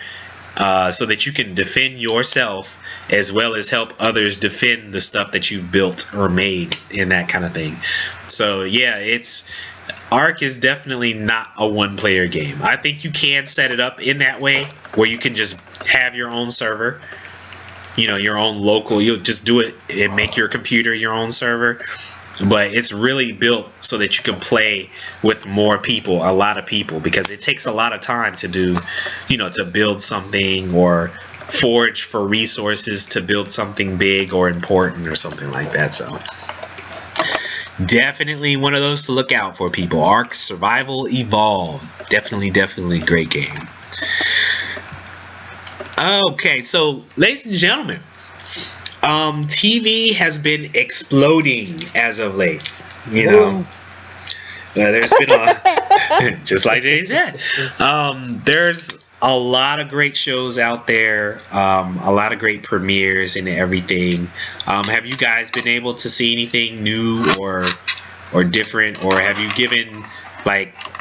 so that you can defend yourself as well as help others defend the stuff that you've built or made, and that kind of thing. So yeah, Ark is definitely not a one-player game. I think you can set it up in that way where you can just have your own server, your own local. You'll just do it and make your computer your own server. But it's really built so that you can play with more people, a lot of people, because it takes a lot of time to do, to build something or forage for resources to build something big or important or something like that. So definitely one of those to look out for, people. Ark Survival Evolved. Definitely great game. Okay, so ladies and gentlemen, TV has been exploding as of late. There's been a just like Jay said. There's a lot of great shows out there, a lot of great premieres and everything. Have you guys been able to see anything new or different, or have you given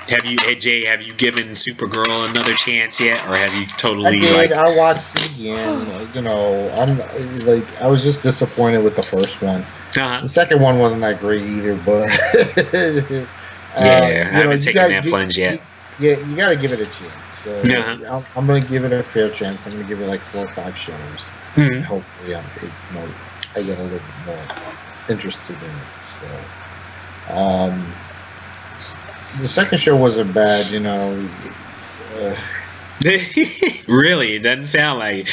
have you given Supergirl another chance yet, or have you totally I did. I watched it again. I was just disappointed with the first one. The second one wasn't that great either, but I haven't taken that plunge yet. You got to give it a chance. So I'm going to give it a fair chance. I'm going to give it like 4 or 5 shows. Mm-hmm. Hopefully, I get a little bit more interested in it. So, the second show wasn't bad, Really? It doesn't sound like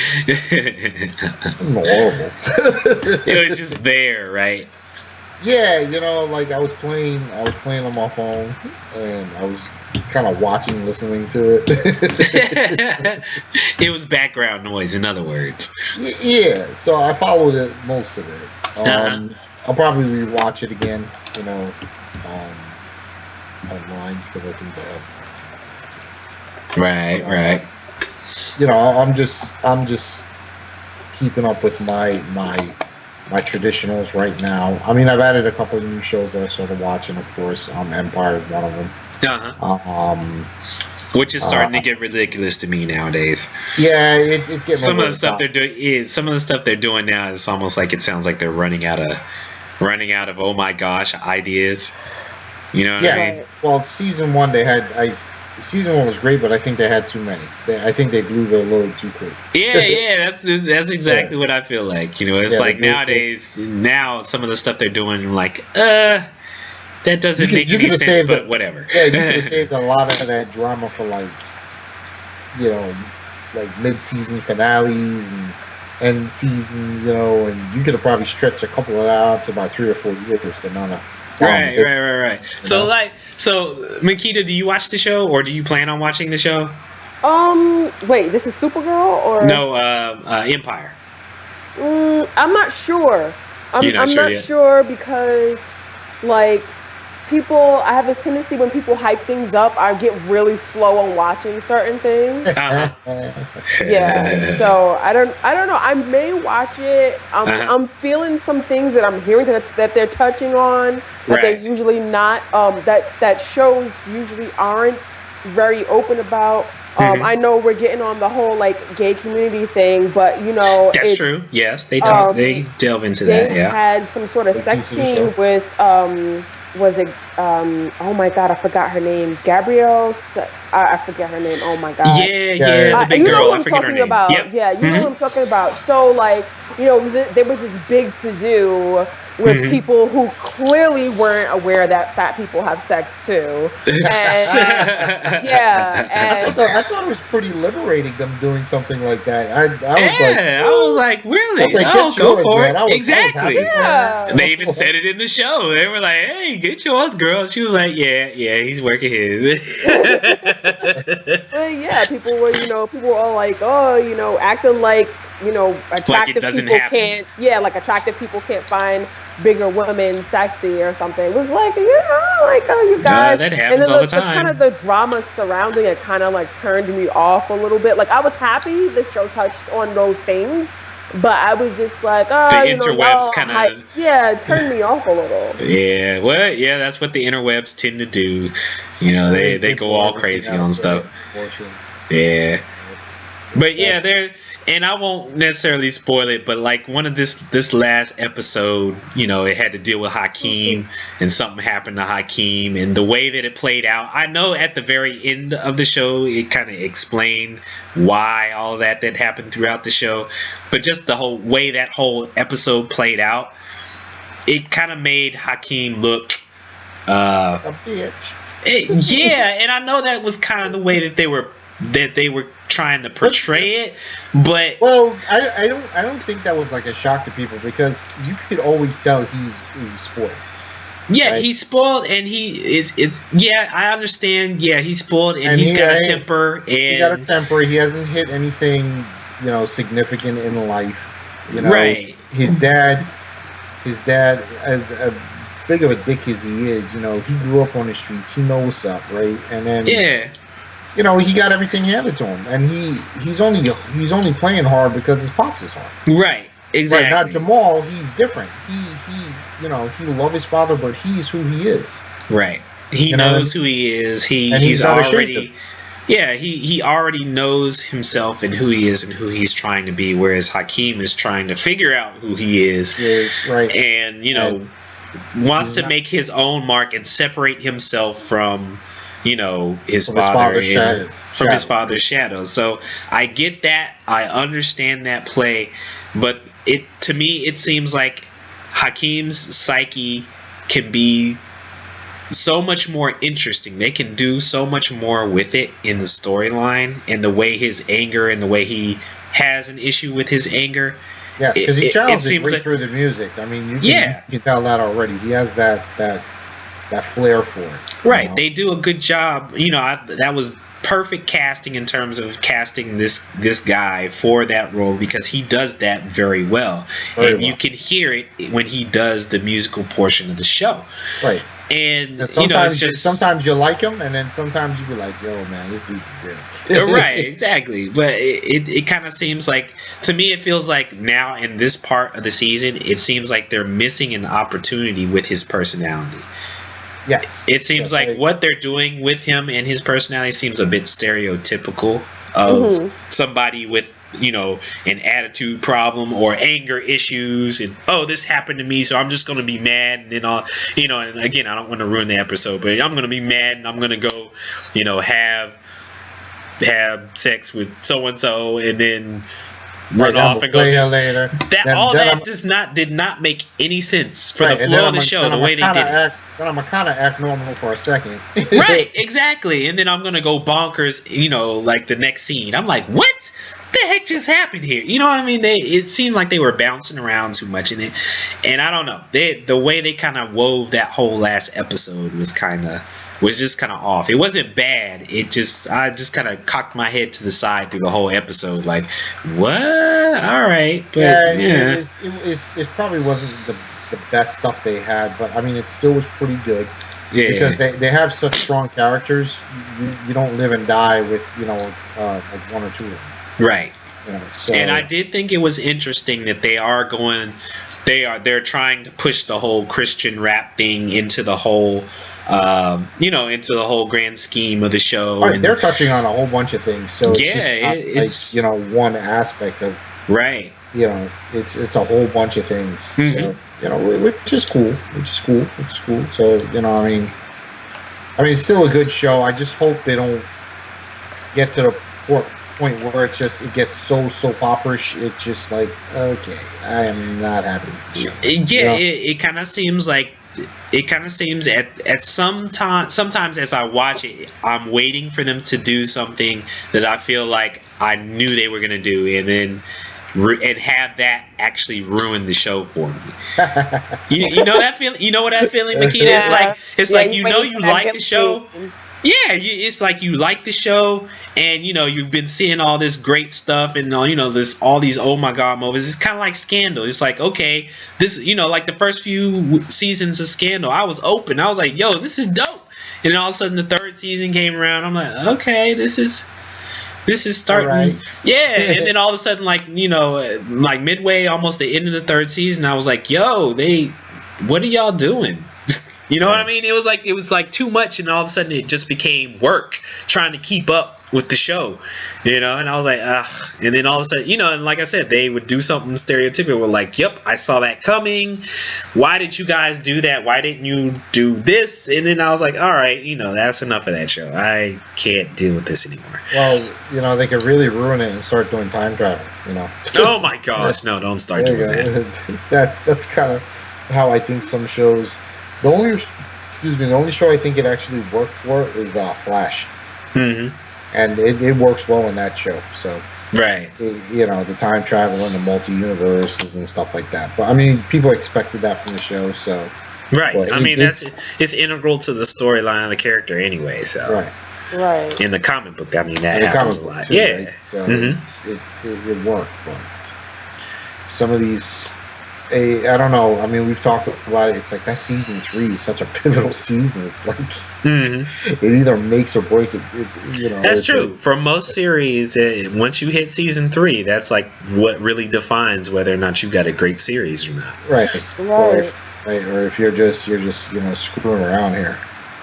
horrible. It was just there, right? Yeah, I was playing on my phone, and I was kind of watching, listening to it. It was background noise, in other words. Yeah, so I followed it, most of it. I'll probably rewatch it again, online, because I think that. Right. I'm just keeping up with my traditionals right now. I mean, I've added a couple of new shows that I started watching, of course. Empire is one of them. Which is starting to get ridiculous to me nowadays. Yeah, it's getting some of the stuff they're doing. Some of the stuff they're doing now is almost like it sounds like they're running out of oh my gosh ideas. You know what I mean? Well, season 1 season 1 was great, but I think they had too many. I think they blew it a little too quick. Yeah, that's exactly what I feel like. It's like nowadays, now some of the stuff they're doing, like, that doesn't make any sense, but whatever. Yeah, you could have saved a lot of that drama for like mid-season finales and end season, and you could have probably stretched a couple of that out to about 3 or 4 years. The amount of Right. So Makita, do you watch the show, or do you plan on watching the show? Wait, this is Supergirl or no? Empire. I'm not sure. I'm not sure because I have a tendency when people hype things up, I get really slow on watching certain things. Yeah, so I don't know. I may watch it. I'm feeling some things that I'm hearing that they're touching on that they're usually not. That shows usually aren't very open about. I know we're getting on the whole gay community thing, but that's true. Yes, they talk. They delve into that. They had some sort of sex scene with was it oh my god, I forgot her name. Gabrielle. I forget her name. Oh my god. Yeah, the big girl. I forget her name. About. Yep. Yeah, you know what I'm talking about. So there was this big to do with Mhm. people who clearly weren't aware that fat people have sex too. Yeah, and I thought it was pretty liberating them doing something like that. I was like, Yeah, I was like, I was really? like, Oh, get go yours, for man. it. I was happy Exactly. for her. yeah. They even said it in the show. They were like, "Hey, get yours, girl." She was like, "Yeah, he's working his." But yeah, people were, people were all like, oh, acting like, Like it attractive doesn't people happen. can't, yeah, like attractive people can't find bigger women sexy or something. It was like, like, oh, you guys. That And happens then all the the kind of time. the drama surrounding it kind of like turned me off a little bit. Like I was happy the show touched on those things, but I was just like, The oh, interwebs y'all, kind of, yeah, it turned me off a little. yeah. Well, yeah, that's what the interwebs tend to do. You know, they They go blow all everything crazy out of on stuff. proportion. Yeah. But yeah, That's there, and I won't necessarily spoil it, but like one of this last episode, it had to deal with Hakeem, and something happened to Hakeem, and the way that it played out. I know at the very end of the show, it kind of explained why all that happened throughout the show, but just the whole way that whole episode played out, it kind of made Hakeem look. a bitch. Yeah, and I know that was kind of the way that they were trying to portray it, but Well, I don't think that was like a shock to people because you could always tell he's spoiled. yeah, Right? he's spoiled and he is. It's yeah, I understand. Yeah, he's spoiled and And he's got a temper he got a and temper. He hasn't hit anything, significant in life. right. His dad, as big of a dick as he is, he grew up on the streets. He knows what's up, right? And then, Yeah, he got everything handed to him, and he's only playing hard because his pops is hard. right. Right now, Exactly. Jamal, he's different. He loves his father, but he's who he is. Right. He You know, knows who he is. and He's he's not ashamed of already. it. Yeah, he already knows himself and who he is and who he's trying to be, whereas Hakeem is trying to figure out who he is Right. and And wants he's to not- make his own mark and separate himself from his From his father father's and from his shadow. father's shadow. So I get that, I understand that play, but to me it seems like Hakeem's psyche can be so much more interesting. They can do so much more with it in the storyline and the way his anger and the way he has an issue with his anger. Yes, because he It channels it seems right like through the music. I mean, you Yeah. can tell that already. He has that flair for it. right. They do a good job. That was perfect casting in terms of casting this guy for that role because he does that very well. Very And you well. can hear it when he does the musical portion of the show. Right. And And sometimes it's just sometimes you like him, and then sometimes you be like, "Yo, man, this dude's good." right, exactly. But it kind of seems like, to me, it feels like now in this part of the season, it seems like they're missing an opportunity with his personality. Yes. It seems Yes, like what they're doing with him and his personality seems a bit stereotypical of somebody with an attitude problem or anger issues, and this happened to me, so I'm just gonna be mad, and then and again, I don't want to ruin the episode, but I'm gonna be mad and I'm gonna go have sex with so and so and then run off and go later. did not make any sense for Right, the and flow then of the show, the way they did it. Then I'm gonna kind of act normal for a second. Right, exactly. And then I'm gonna go bonkers, like the next scene. I'm like, what the heck just happened here? You know what I mean? It seemed like they were bouncing around too much in it, and I don't know. The way they kind of wove that whole last episode was just kind of off. It wasn't bad. I just kind of cocked my head to the side through the whole episode, like, what? All right, but yeah. It probably wasn't the best stuff they had, but I mean, it still was pretty good. Yeah. Because they have such strong characters, you don't live and die with like one or two of them. Right. So. And I did think it was interesting that they're trying to push the whole Christian rap thing into the whole into the whole grand scheme of the show. Right, and they're touching on a whole bunch of things, so it's like one aspect of right. It's a whole bunch of things. Mm-hmm. So which is cool. So I mean, it's still a good show. I just hope they don't get to the point where it gets so soap opera-ish. It's just like, okay, I am not happy with the show. Yeah, it kind of seems like at sometimes as I watch it, I'm waiting for them to do something that I feel like I knew they were gonna do, and then and have that actually ruin the show for me. You know that feeling? You know what that feeling, Makita? Yeah. It's Yeah, like you you know waiting you for that like the him show. scene. Yeah, it's like you like the show, and you've been seeing all this great stuff, and this all these oh my god moments. It's kind of like Scandal. It's like, okay, this like the first few seasons of Scandal, I was open. I was like, yo, this is dope. And then all of a sudden the third season came around. I'm like, okay, this is All starting. right. Yeah, and then all of a sudden, like like midway, almost the end of the third season, I was like, yo, what are y'all doing? You know what I mean? It was like too much, and all of a sudden it just became work trying to keep up with the show, and I was like, ugh. And then all of a sudden, and like I said, they would do something stereotypical, like, yep, I saw that coming. Why did you guys do that? Why didn't you do this? And then I was like, all right, that's enough of that show. I can't deal with this anymore. Well, they could really ruin it and start doing time travel. Oh my gosh, no, don't start doing that. That's kind of how I think some shows. The only show I think it actually worked for is Flash. Mm-hmm. And it works well in that show. So right, the time travel and the multi-universes and stuff like that. But I mean, people expected that from the show, so right. I mean, it's integral to the storyline of the character anyway. So right. In the comic book, I mean, that happens a lot. Too, yeah, right? So mm-hmm. it worked. But some of these. I don't know. I mean, we've talked about it. It's like that season 3 is such a pivotal season. It's like it either makes or breaks it. That's true. Like, for most series, once you hit season 3, that's like what really defines whether or not you got a great series or not. Right. Or if you're just screwing around here.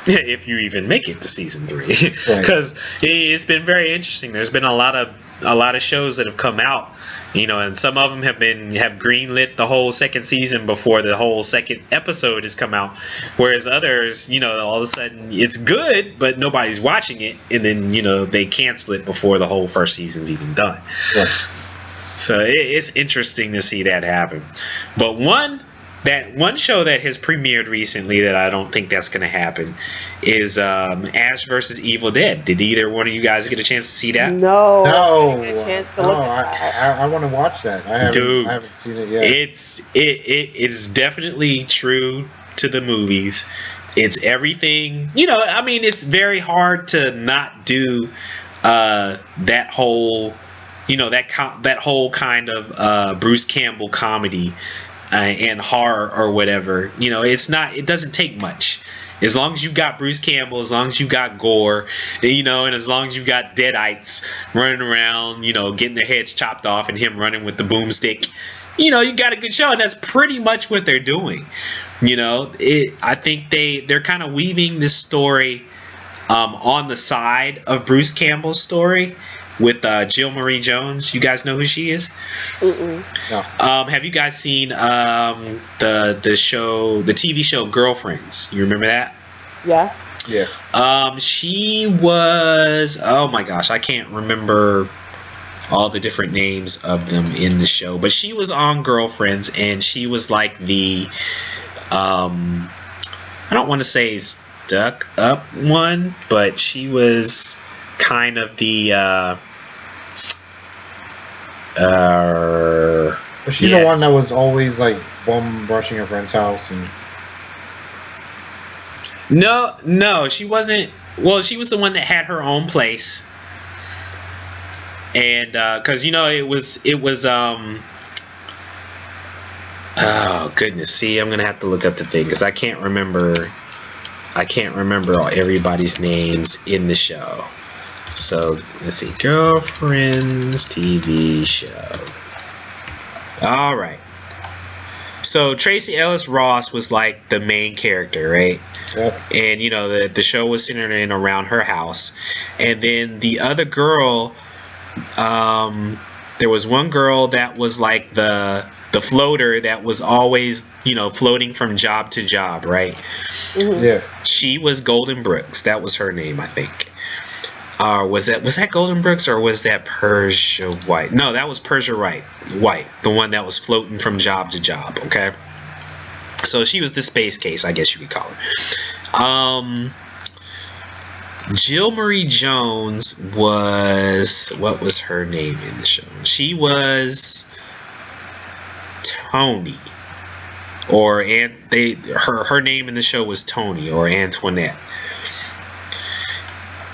If you even make it to season 3, because it's been very interesting. There's been a lot of shows that have come out, and some of them have greenlit the whole second season before the whole second episode has come out, whereas others, all of a sudden it's good, but nobody's watching it, and then they cancel it before the whole first season's even done. Right. So it's interesting to see that happen. But one show that has premiered recently that I don't think that's going to happen is Ash vs. Evil Dead. Did either one of you guys get a chance to see that? No. I didn't get a chance to look at that. I want to watch that. I haven't seen it yet. It is definitely true to the movies. It's everything. I mean, it's very hard to not do that whole, that whole kind of Bruce Campbell comedy. And horror or whatever, it doesn't take much. As long as you got Bruce Campbell, as long as you got gore, and as long as you got deadites running around, getting their heads chopped off and him running with the boomstick, you got a good show. And that's pretty much what they're doing. I think they're kind of weaving this story on the side of Bruce Campbell's story with Jill Marie Jones. You guys know who she is? Mm-mm. No. Have you guys seen the TV show Girlfriends? You remember that? Yeah. Yeah. She was, oh my gosh, I can't remember all the different names of them in the show, but she was on Girlfriends, and she was like the I don't want to say stuck up one, but she was kind of the was she the one that was always like bum rushing her friend's house? And no, she wasn't. Well, she was the one that had her own place, and because it was oh goodness, see, I'm gonna have to look up the thing because I can't remember everybody's names in the show. So let's see, Girlfriends TV show. All right. So Tracy Ellis Ross was like the main character, right? Yep. And the show was centered in around her house, and then the other girl, there was one girl that was like the floater that was always floating from job to job, right? Mm-hmm. Yeah. She was Golden Brooks. That was her name, I think. Was that Golden Brooks or was that Persia White? No, that was Persia White, the one that was floating from job to job. Okay, so she was the space case, I guess you could call her. Jill Marie Jones was, what was her name in the show? She was Tony, or her name in the show was Tony or Antoinette,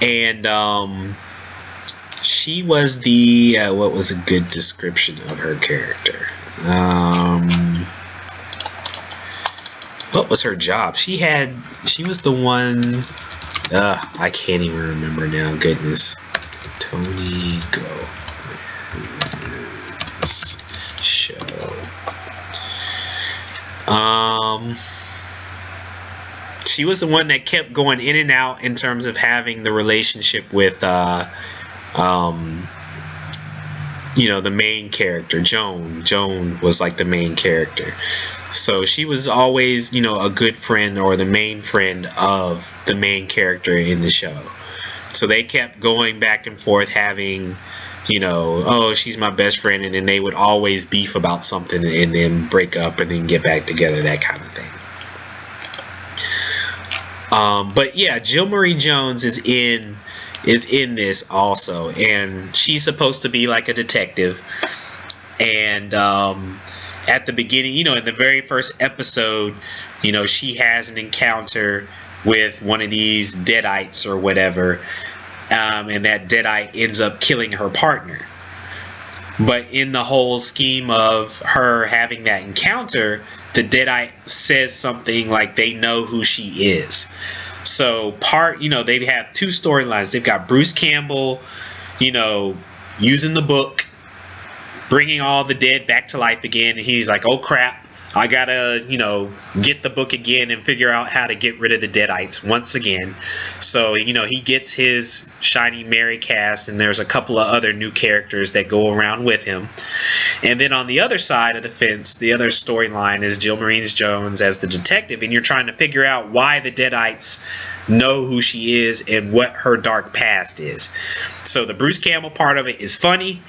and she was the what was a good description of her character? What was her job? She was the one. I can't even remember now. Goodness. Tony Go. Show. She was the one that kept going in and out in terms of having the relationship with the main character, Joan. Joan was like the main character. So she was always, a good friend or the main friend of the main character in the show. So they kept going back and forth having, oh, she's my best friend, and then they would always beef about something and then break up and then get back together, that kind of thing. But yeah, Jill Marie Jones is in this also, and she's supposed to be like a detective. And at the beginning, in the very first episode, she has an encounter with one of these deadites or whatever, and that deadite ends up killing her partner. But in the whole scheme of her having that encounter, the deadite says something like they know who she is. So they have two storylines. They've got Bruce Campbell, using the book, bringing all the dead back to life again, and he's like, oh crap, I gotta get the book again and figure out how to get rid of the deadites once again. So he gets his Shiny Mary cast, and there's a couple of other new characters that go around with him. And then on the other side of the fence, the other storyline is Jill Marie Jones as the detective, and you're trying to figure out why the deadites know who she is and what her dark past is. So the Bruce Campbell part of it is funny,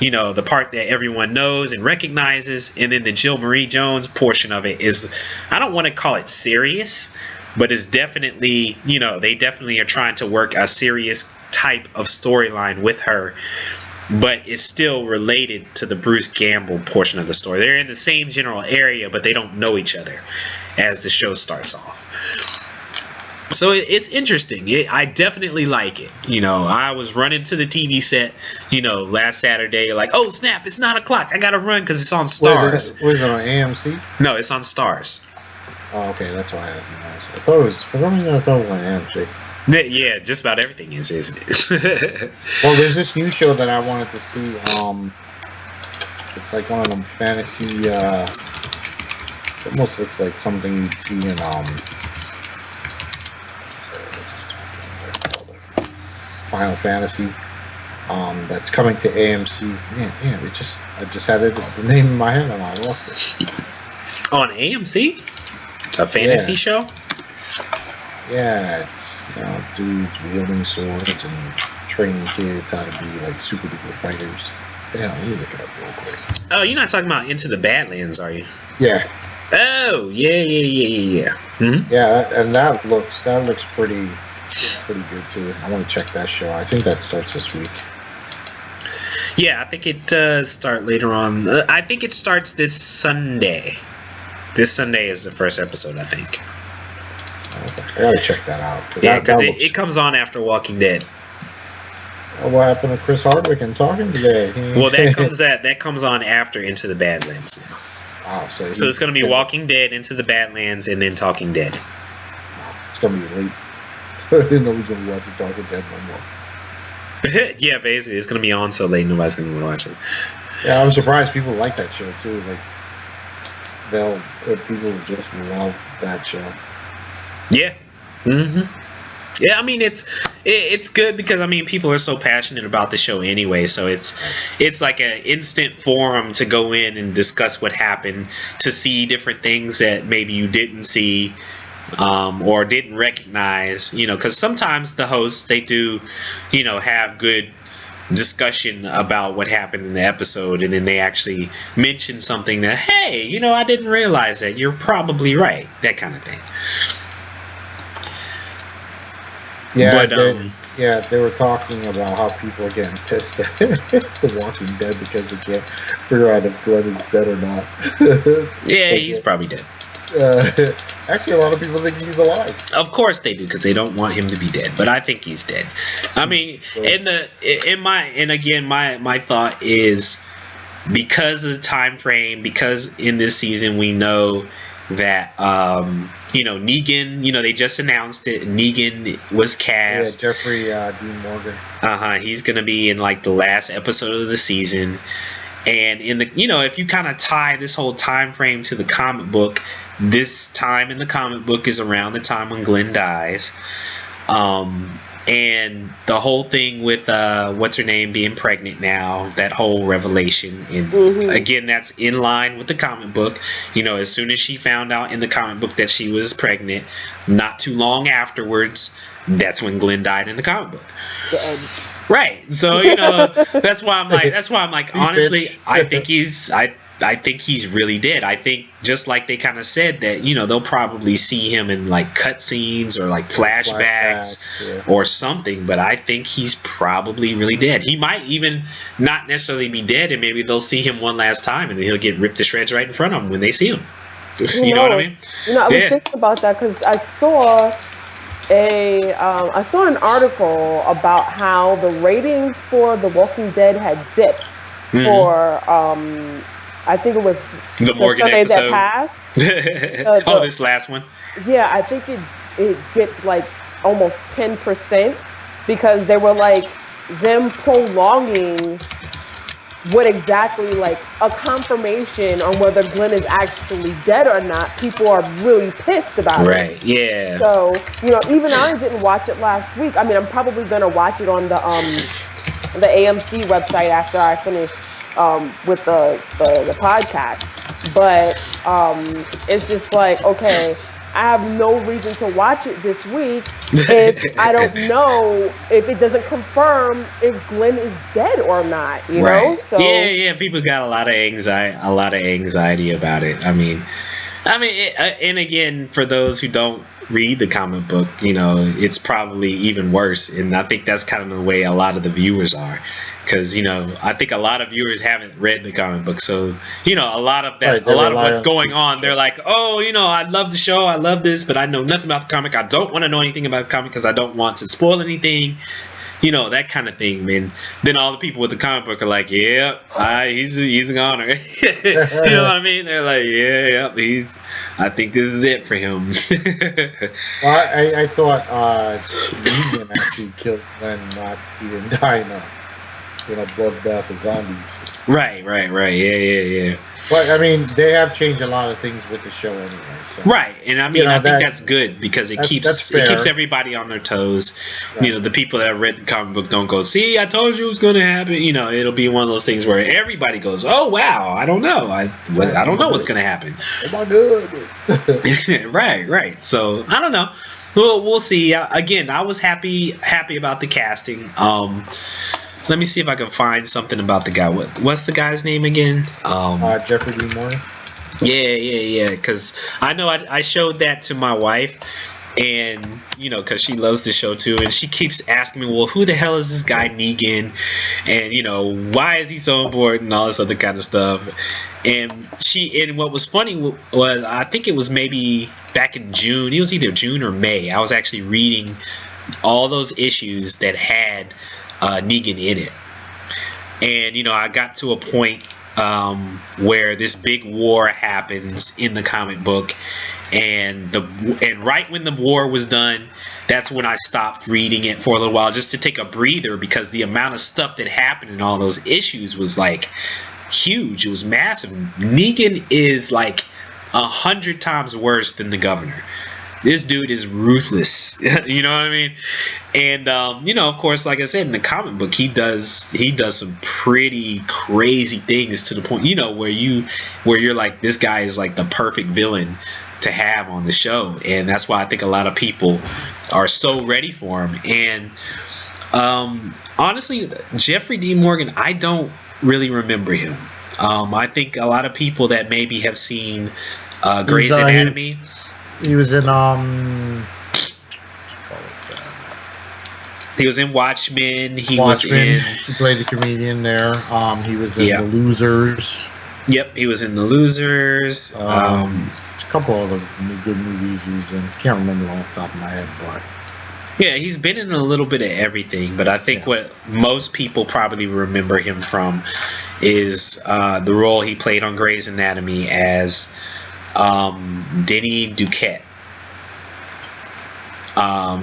the part that everyone knows and recognizes, and then the Jill Marie Jones portion of it is, I don't want to call it serious, but it's definitely, they definitely are trying to work a serious type of storyline with her, but it's still related to the Bruce Campbell portion of the story. They're in the same general area, but they don't know each other as the show starts off. So it's interesting. I definitely like it. I was running to the TV set, last Saturday, like, oh snap, it's 9 o'clock. I gotta run because it's on Stars. Was it on AMC? No, it's on Stars. Oh, okay, that's why I thought it was. For some reason, I thought it was on AMC. Yeah, just about everything is, isn't it? Well, there's this new show that I wanted to see. It's like one of them fantasy. It almost looks like something you'd see in Final Fantasy. That's coming to AMC. Man, damn! I just had the name in my head and I lost it. On AMC, a fantasy show. Yeah, it's dudes wielding swords and training kids how to be like super duper fighters. Damn, let me look it up real quick. Oh, you're not talking about Into the Badlands, are you? Yeah. Oh, yeah. Mm-hmm. Yeah, and that looks pretty good too. I want to check that show. I think that starts this week. Yeah, I think it does start later on. I think it starts this Sunday. This Sunday is the first episode, I think. Okay. I gotta check that out. Yeah, because it comes on after Walking Dead. Oh, what happened to Chris Hardwick and Talking today? Well, that comes on after Into the Badlands now. Wow, so it's going to be Walking Dead, Into the Badlands, and then Talking Dead. It's going to be late. I didn't know he was going to be watching Talking Dead no more. Yeah, basically, it's going to be on so late nobody's going to watch it. Yeah, I'm surprised people like that show too. Like, people just love that show. Yeah. Mm-hmm. Yeah, I mean it's good because people are so passionate about the show anyway, so it's like an instant forum to go in and discuss what happened, to see different things that maybe you didn't see, or didn't recognize, because sometimes the hosts, they do, have good discussion about what happened in the episode, and then they actually mention something that, hey, I didn't realize that. You're probably right. That kind of thing. Yeah, they were talking about how people are getting pissed at The Walking Dead because they can't figure out if Glenn is dead or not. Yeah, he's probably dead. Actually, a lot of people think he's alive. Of course they do, because they don't want him to be dead. But I think he's dead. I mean, my thought is, because of the time frame, because in this season we know that Negan, they just announced it. Negan was cast. Yeah, Jeffrey Dean Morgan. He's gonna be in like the last episode of the season. And in the if you kind of tie this whole time frame to the comic book, this time in the comic book is around the time when Glenn dies. And the whole thing with what's her name being pregnant now, that whole revelation, and again, that's in line with the comic book. As soon as she found out in the comic book that she was pregnant, not too long afterwards, that's when Glenn died in the comic book. Dead. Right. So that's why I'm like honestly, I think he's really dead. I think, just like they kind of said, that they'll probably see him in like cutscenes or like flashbacks or something, but I think he's probably really dead. He might even not necessarily be dead, and maybe they'll see him one last time and he'll get ripped to shreds right in front of them when they see him. You know what I mean? I was thinking about that because I saw an article about how the ratings for The Walking Dead had dipped for I think it was the Morgan Sunday episode that passed. This last one. Yeah, I think it dipped like almost 10% because they were like them prolonging what exactly, like a confirmation on whether Glenn is actually dead or not. People are really pissed about it. Right, yeah. So, even I didn't watch it last week. I mean, I'm probably going to watch it on the AMC website after I finish with the podcast. But it's just like, okay, I have no reason to watch it this week if I don't know, if it doesn't confirm if Glenn is dead or not, know? So yeah, people got a lot of anxiety about it. I mean, and again, for those who don't read the comic book, it's probably even worse. And I think that's kind of the way a lot of the viewers are, because I think a lot of viewers haven't read the comic book, so a lot of that, a lot of what's going on, they're like, oh, I love the show, I love this, but I know nothing about the comic. I don't want to know anything about the comic because I don't want to spoil anything. That kind of thing, man. Then all the people with the comic book are like, yeah, he's a goner. You know what I mean? They're like, yeah, I think this is it for him. Well, I thought Negan actually killed Glenn, he didn't die in a bloodbath of zombies. Right, yeah. But I mean, they have changed a lot of things with the show anyway. So. Right, and I mean, I think that's good because it keeps everybody on their toes. Right. The people that have read the comic book don't go, see, I told you it was going to happen. It'll be one of those things where everybody goes, oh wow, I don't know, I don't know what's going to happen. Oh my god. Right. So I don't know. We'll see. Again, I was happy about the casting. Let me see if I can find something about the guy. What's the guy's name again? Jeffrey Dean Morgan. Yeah. Because I know I showed that to my wife, and because she loves the show too, and she keeps asking me, well, who the hell is this guy Negan, and why is he so important, and all this other kind of stuff. And what was funny was, I think it was maybe back in June. It was either June or May. I was actually reading all those issues that had Negan in it, and I got to a point where this big war happens in the comic book, and right when the war was done, that's when I stopped reading it for a little while, just to take a breather, because the amount of stuff that happened in all those issues was like huge. It was massive. Negan is like 100 times worse than the governor. This dude is ruthless. You know what I mean? And of course, like I said, in the comic book, he does some pretty crazy things to the point, where you're like, this guy is like the perfect villain to have on the show, and that's why I think a lot of people are so ready for him. And honestly, Jeffrey D. Morgan, I don't really remember him. I think a lot of people that maybe have seen Grey's Anatomy. He was in He was in Watchmen. He played the comedian there. He was in The Losers. Yep, he was in The Losers. A couple other good movies he was in. Can't remember off the top of my head, but yeah, he's been in a little bit of everything. But I think what most people probably remember him from is the role he played on Grey's Anatomy as Denny Duquette,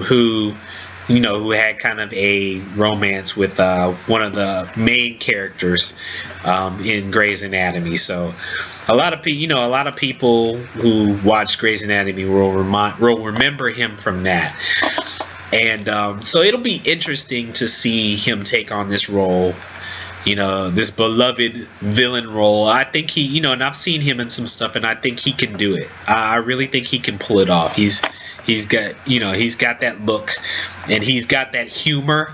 who had kind of a romance with one of the main characters in Grey's Anatomy. So a lot of people who watch Grey's Anatomy will remember him from that. And so it'll be interesting to see him take on this role, this beloved villain role. I think he, and I've seen him in some stuff, and I think he can do it. I really think he can pull it off. He's got that look, and he's got that humor,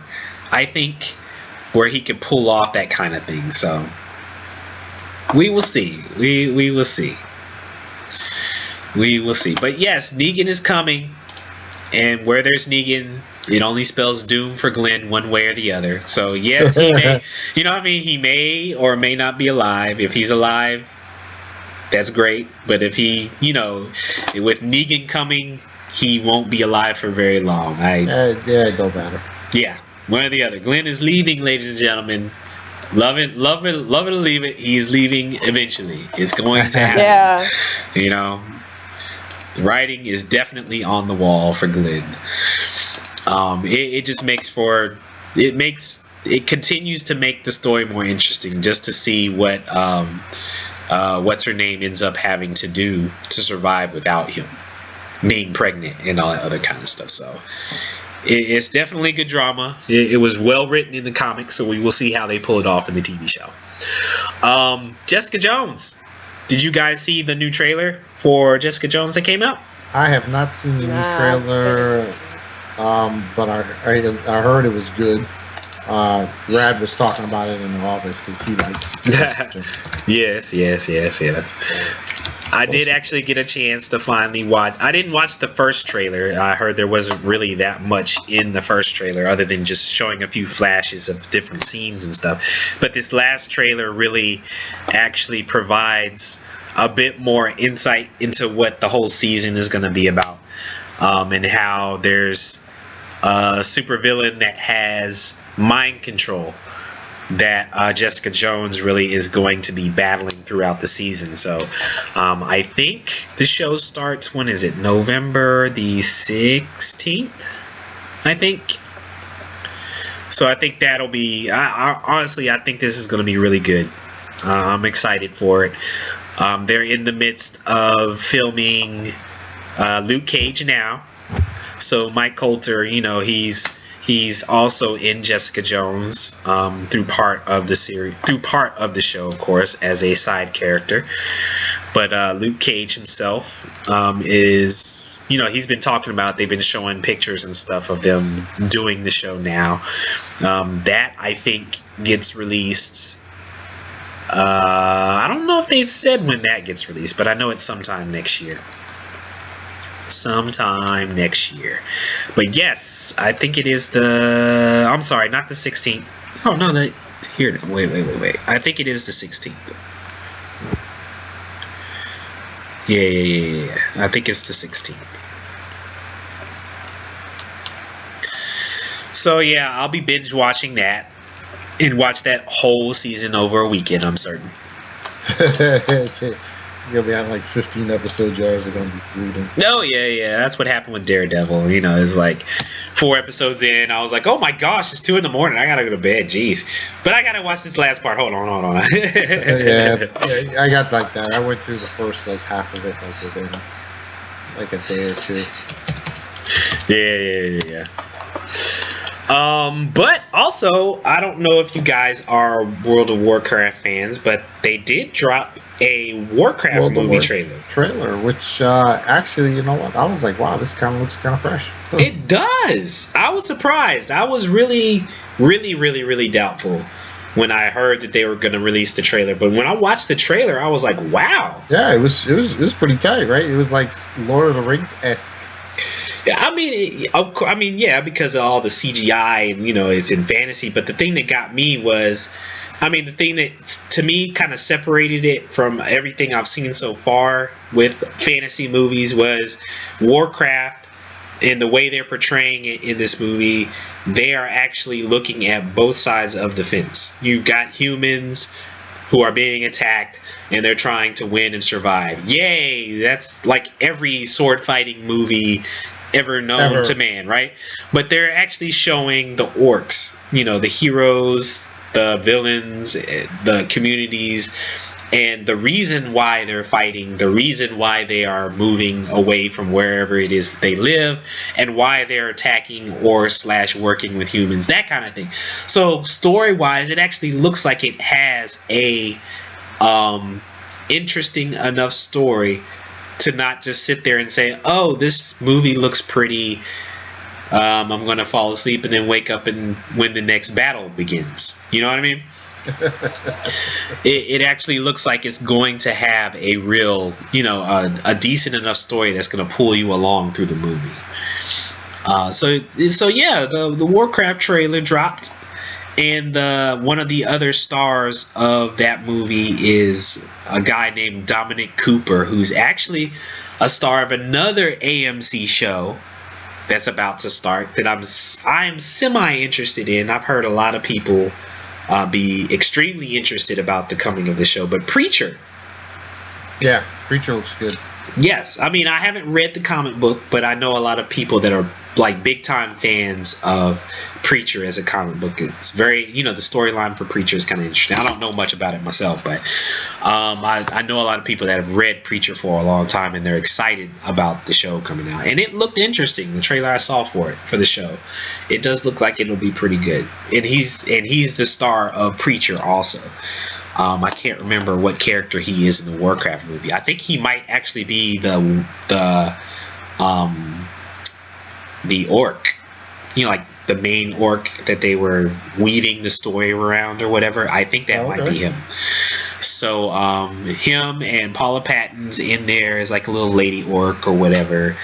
I think, where he can pull off that kind of thing. So we will see. We will see. We will see. But yes, Negan is coming. And where there's Negan, it only spells doom for Glenn one way or the other. So yes, he may, he may or may not be alive. If he's alive, that's great. But if he, with Negan coming, he won't be alive for very long. It don't matter. Yeah, one or the other. Glenn is leaving, ladies and gentlemen. Love it or leave it. He's leaving eventually. It's going to happen. Yeah. The writing is definitely on the wall for Glenn. It just makes it continues to make the story more interesting, just to see what what's her name ends up having to do to survive without him being pregnant and all that other kind of stuff. So it's definitely good drama. It was well written in the comics, so we will see how they pull it off in the TV show. Jessica Jones. Did you guys see the new trailer for Jessica Jones that came out? I have not seen the new trailer, but I heard it was good. Rad was talking about it in the office because he likes Jessica Jones. Yes. I did actually get a chance to finally watch. I didn't watch the first trailer. I heard there wasn't really that much in the first trailer other than just showing a few flashes of different scenes and stuff. But this last trailer really actually provides a bit more insight into what the whole season is going to be about, and how there's a supervillain that has mind control that Jessica Jones really is going to be battling throughout the season. So I think the show starts, when is it? November the 16th, I think. So I think that'll be, honestly, I think this is going to be really good. I'm excited for it. They're in the midst of filming Luke Cage now. So Mike Coulter, he's also in Jessica Jones through part of the show, of course, as a side character. But Luke Cage himself is, he's been talking about, they've been showing pictures and stuff of them doing the show now. That, I think, gets released. I don't know if they've said when that gets released, but I know it's sometime next year. But yes, I think it is I'm sorry, not the 16th. Oh no, wait. I think it is the 16th. Yeah. I think it's the 16th. So yeah, I'll be binge watching that and watch that whole season over a weekend, I'm certain. You're gonna be on like 15 episodes. You guys are gonna be reading. Oh yeah. That's what happened with Daredevil. It's like 4 episodes in. I was like, oh my gosh, it's 2 a.m. I gotta go to bed. Jeez, but I gotta watch this last part. Hold on. Yeah, I got like that. I went through the first like half of it. like a day or two. Yeah. But also, I don't know if you guys are World of Warcraft fans, but they did drop a Warcraft movie trailer. Which actually, you know what? I was like, wow, this kind of looks kind of fresh. It does. I was surprised. I was really doubtful when I heard that they were going to release the trailer. But when I watched the trailer, I was like, wow. Yeah, it was pretty tight, right? It was like Lord of the Rings-esque. Yeah, I mean, yeah, because of all the CGI and it's in fantasy. But the thing that got me was, the thing that to me kind of separated it from everything I've seen so far with fantasy movies was Warcraft. And the way they're portraying it in this movie, they are actually looking at both sides of the fence. You've got humans who are being attacked, and they're trying to win and survive. Yay! That's like every sword fighting movie ever known to man, right? But they're actually showing the orcs, the heroes, the villains, the communities, and the reason why they're fighting, the reason why they are moving away from wherever it is they live, and why they're attacking or / working with humans, that kind of thing. So story-wise, it actually looks like it has a interesting enough story to not just sit there and say, oh, this movie looks pretty, I'm going to fall asleep and then wake up and when the next battle begins. You know what I mean? It actually looks like it's going to have a real, a decent enough story that's going to pull you along through the movie. So yeah, the Warcraft trailer dropped, and one of the other stars of that movie is a guy named Dominic Cooper, who's actually a star of another AMC show that's about to start that I'm semi interested in. I've heard a lot of people be extremely interested about the coming of the show, but Preacher. Yeah, Preacher looks good. Yes, I haven't read the comic book, but I know a lot of people that are like big time fans of Preacher as a comic book. It's very, the storyline for Preacher is kind of interesting. I don't know much about it myself, but I know a lot of people that have read Preacher for a long time, and they're excited about the show coming out. And it looked interesting. The trailer I saw for the show, it does look like it'll be pretty good. And he's the star of Preacher also. I can't remember what character he is in the Warcraft movie. I think he might actually be the orc, like the main orc that they were weaving the story around or whatever. I think that might be him. So him and Paula Patton's in there as like a little lady orc or whatever,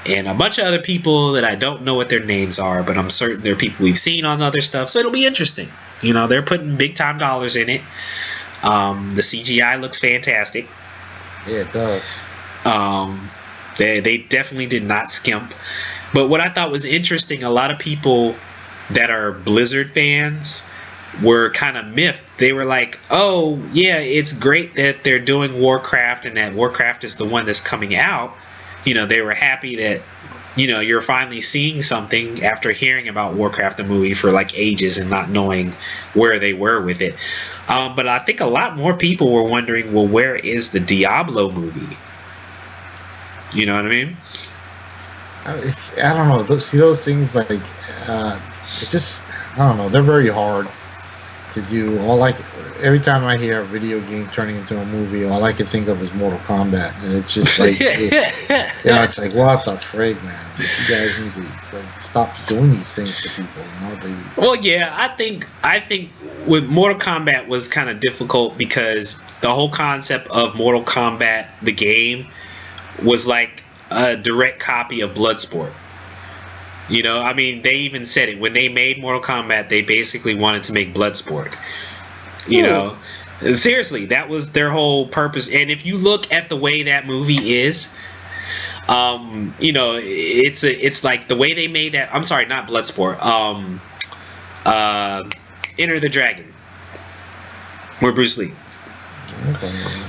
and a bunch of other people that I don't know what their names are, but I'm certain they're people we've seen on other stuff. So it'll be interesting. They're putting big time dollars in it. The CGI looks fantastic. Yeah, it does. They definitely did not skimp. But what I thought was interesting, a lot of people that are Blizzard fans were kind of miffed. They were like, oh, yeah, it's great that they're doing Warcraft and that Warcraft is the one that's coming out. They were happy that, you're finally seeing something after hearing about Warcraft the movie for like ages and not knowing where they were with it. But I think a lot more people were wondering, well, where is the Diablo movie? You know what I mean? I don't know. See those things like it just, I don't know. They're very hard to do. Every time I hear a video game turning into a movie, all I can think of is Mortal Kombat, and it's just like, it's like, what the frig, man? You guys need to stop doing these things to people. Well, yeah, I think with Mortal Kombat was kind of difficult because the whole concept of Mortal Kombat, the game, was like a direct copy of Bloodsport. They even said it when they made Mortal Kombat. They basically wanted to make Bloodsport. Seriously, that was their whole purpose. And if you look at the way that movie is, it's like the way they made that. I'm sorry, not Bloodsport. Enter the Dragon, where Bruce Lee.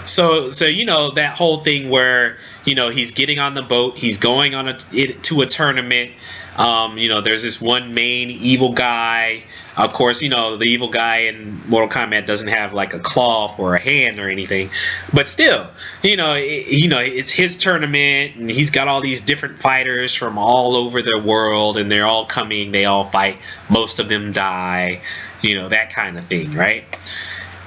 So that whole thing where he's getting on the boat, he's going on to a tournament. There's this one main evil guy. Of course, the evil guy in Mortal Kombat doesn't have like a claw or a hand or anything, but still, it's his tournament, and he's got all these different fighters from all over the world, and they're all coming. They all fight. Most of them die. That kind of thing, right?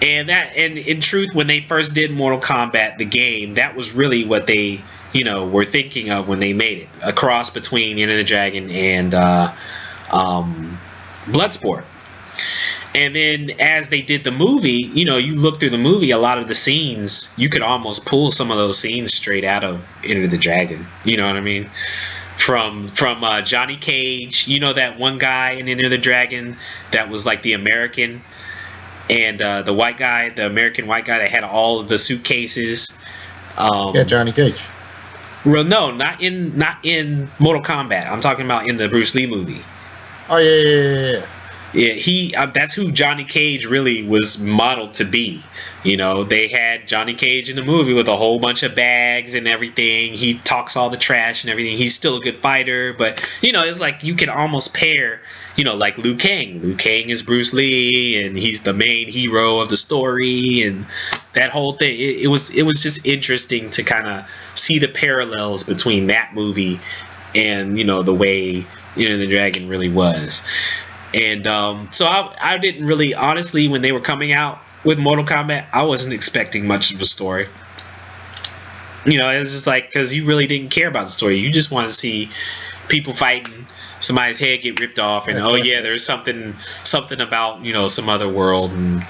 And in truth, when they first did Mortal Kombat, the game, that was really what they, were thinking of when they made it. A cross between Enter the Dragon and Bloodsport. And then as they did the movie, you look through the movie, a lot of the scenes, you could almost pull some of those scenes straight out of Enter the Dragon. You know what I mean? From Johnny Cage, that one guy in Enter the Dragon that was like the American, and the white guy, the American white guy that had all of the suitcases. Yeah, Johnny Cage. Well, no, not in Mortal Kombat. I'm talking about in the Bruce Lee movie. Oh yeah. Yeah, he that's who Johnny Cage really was modeled to be. They had Johnny Cage in the movie with a whole bunch of bags and everything. He talks all the trash and everything. He's still a good fighter, but it's like you can almost pair, like Liu Kang. Liu Kang is Bruce Lee, and he's the main hero of the story, and that whole thing. It was just interesting to kind of see the parallels between that movie and the way the Dragon really was. And so I didn't really, honestly, when they were coming out with Mortal Kombat, I wasn't expecting much of a story. It was just like, because you really didn't care about the story. You just want to see people fighting, somebody's head get ripped off, and oh yeah, there's something about some other world, and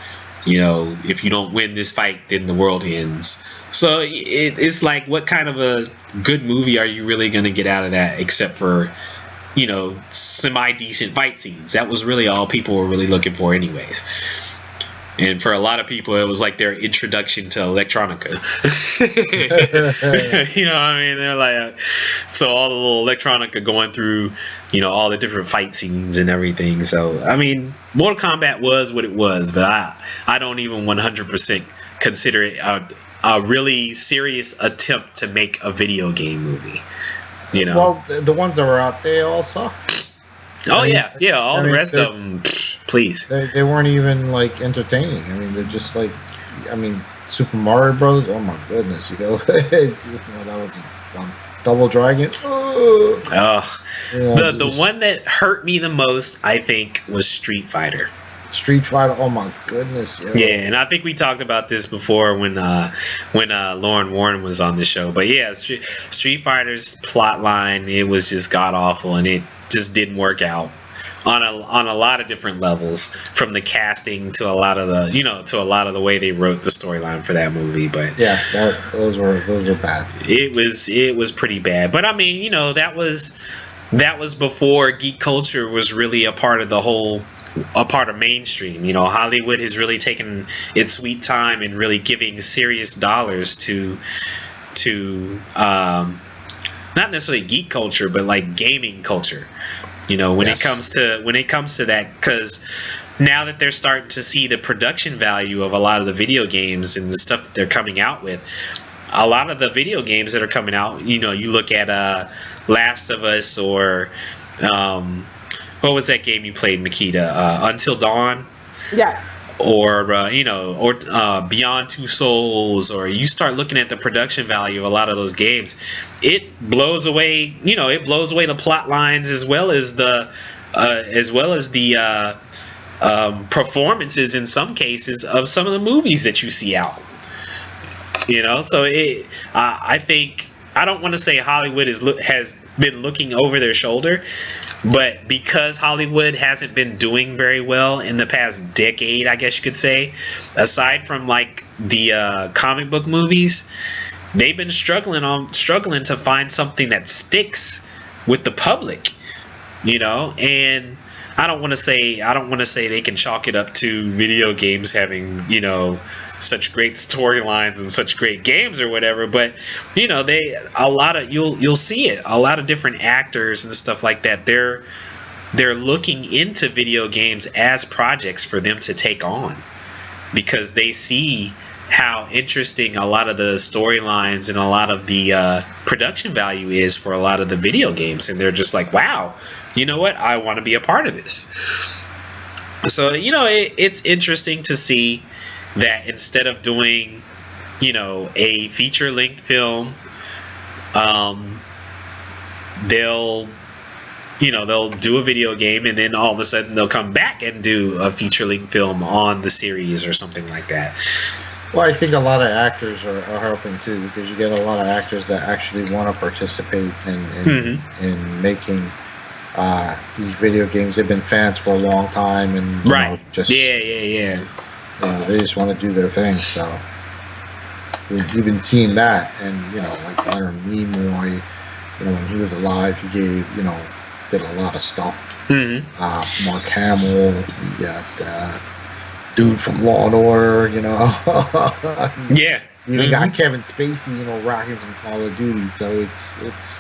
if you don't win this fight, then the world ends. So it's like, what kind of a good movie are you really going to get out of that, except for semi-decent fight scenes? That was really all people were really looking for anyways. And for a lot of people, it was like their introduction to electronica. What I mean? They're like, so all the little electronica going through, all the different fight scenes and everything. So, I mean, Mortal Kombat was what it was, but I don't even 100% consider it a really serious attempt to make a video game movie. Well, the ones that were out there all sucked. Oh yeah. All the rest of them, please. They weren't even like entertaining. I mean, they're just like, Super Mario Bros. Oh my goodness, that was fun. Double Dragon. The one that hurt me the most, I think, was Street Fighter. Street Fighter. Oh my goodness. Yeah, and I think we talked about this before when Lauren Warren was on the show. But yeah, Street Fighter's plot line, it was just god awful, and it just didn't work out on a lot of different levels, from the casting to a lot of the way they wrote the storyline for that movie. But yeah, those were bad. It was pretty bad. But I mean, that was before geek culture was really a part of mainstream. Hollywood has really taken its sweet time and really giving serious dollars to not necessarily geek culture, but like gaming culture. When it comes to that, because now that they're starting to see the production value of a lot of the video games and the stuff that they're coming out with, a lot of the video games that are coming out, you look at Last of Us, or what was that game you played, Nikita? Until Dawn? Yes. Or Beyond Two Souls, or you start looking at the production value of a lot of those games, it blows away the plot lines, as well as the performances in some cases of some of the movies that you see out. So I think, I don't want to say Hollywood has been looking over their shoulder, but because Hollywood hasn't been doing very well in the past decade, I guess you could say, aside from like the comic book movies, they've been struggling to find something that sticks with the public, and I don't want to say they can chalk it up to video games having, such great storylines and such great games or whatever, but you'll see it, a lot of different actors and stuff like that, they're looking into video games as projects for them to take on, because they see how interesting a lot of the storylines and a lot of the production value is for a lot of the video games, and they're just like, wow, you know what, I want to be a part of this. So it's interesting to see that instead of doing a feature-length film, they'll they'll do a video game, and then all of a sudden they'll come back and do a feature-length film on the series or something like that. Well, I think a lot of actors are helping too, because you get a lot of actors that actually want to participate in making these video games. They've been fans for a long time, and just yeah. They just want to do their thing. So you've been seeing that, and like Leonard Nimoy, when he was alive, he gave did a lot of stuff. Mark Hamill, you got dude from Law and Order, Yeah. Even got Kevin Spacey, rocking some Call of Duty. So it's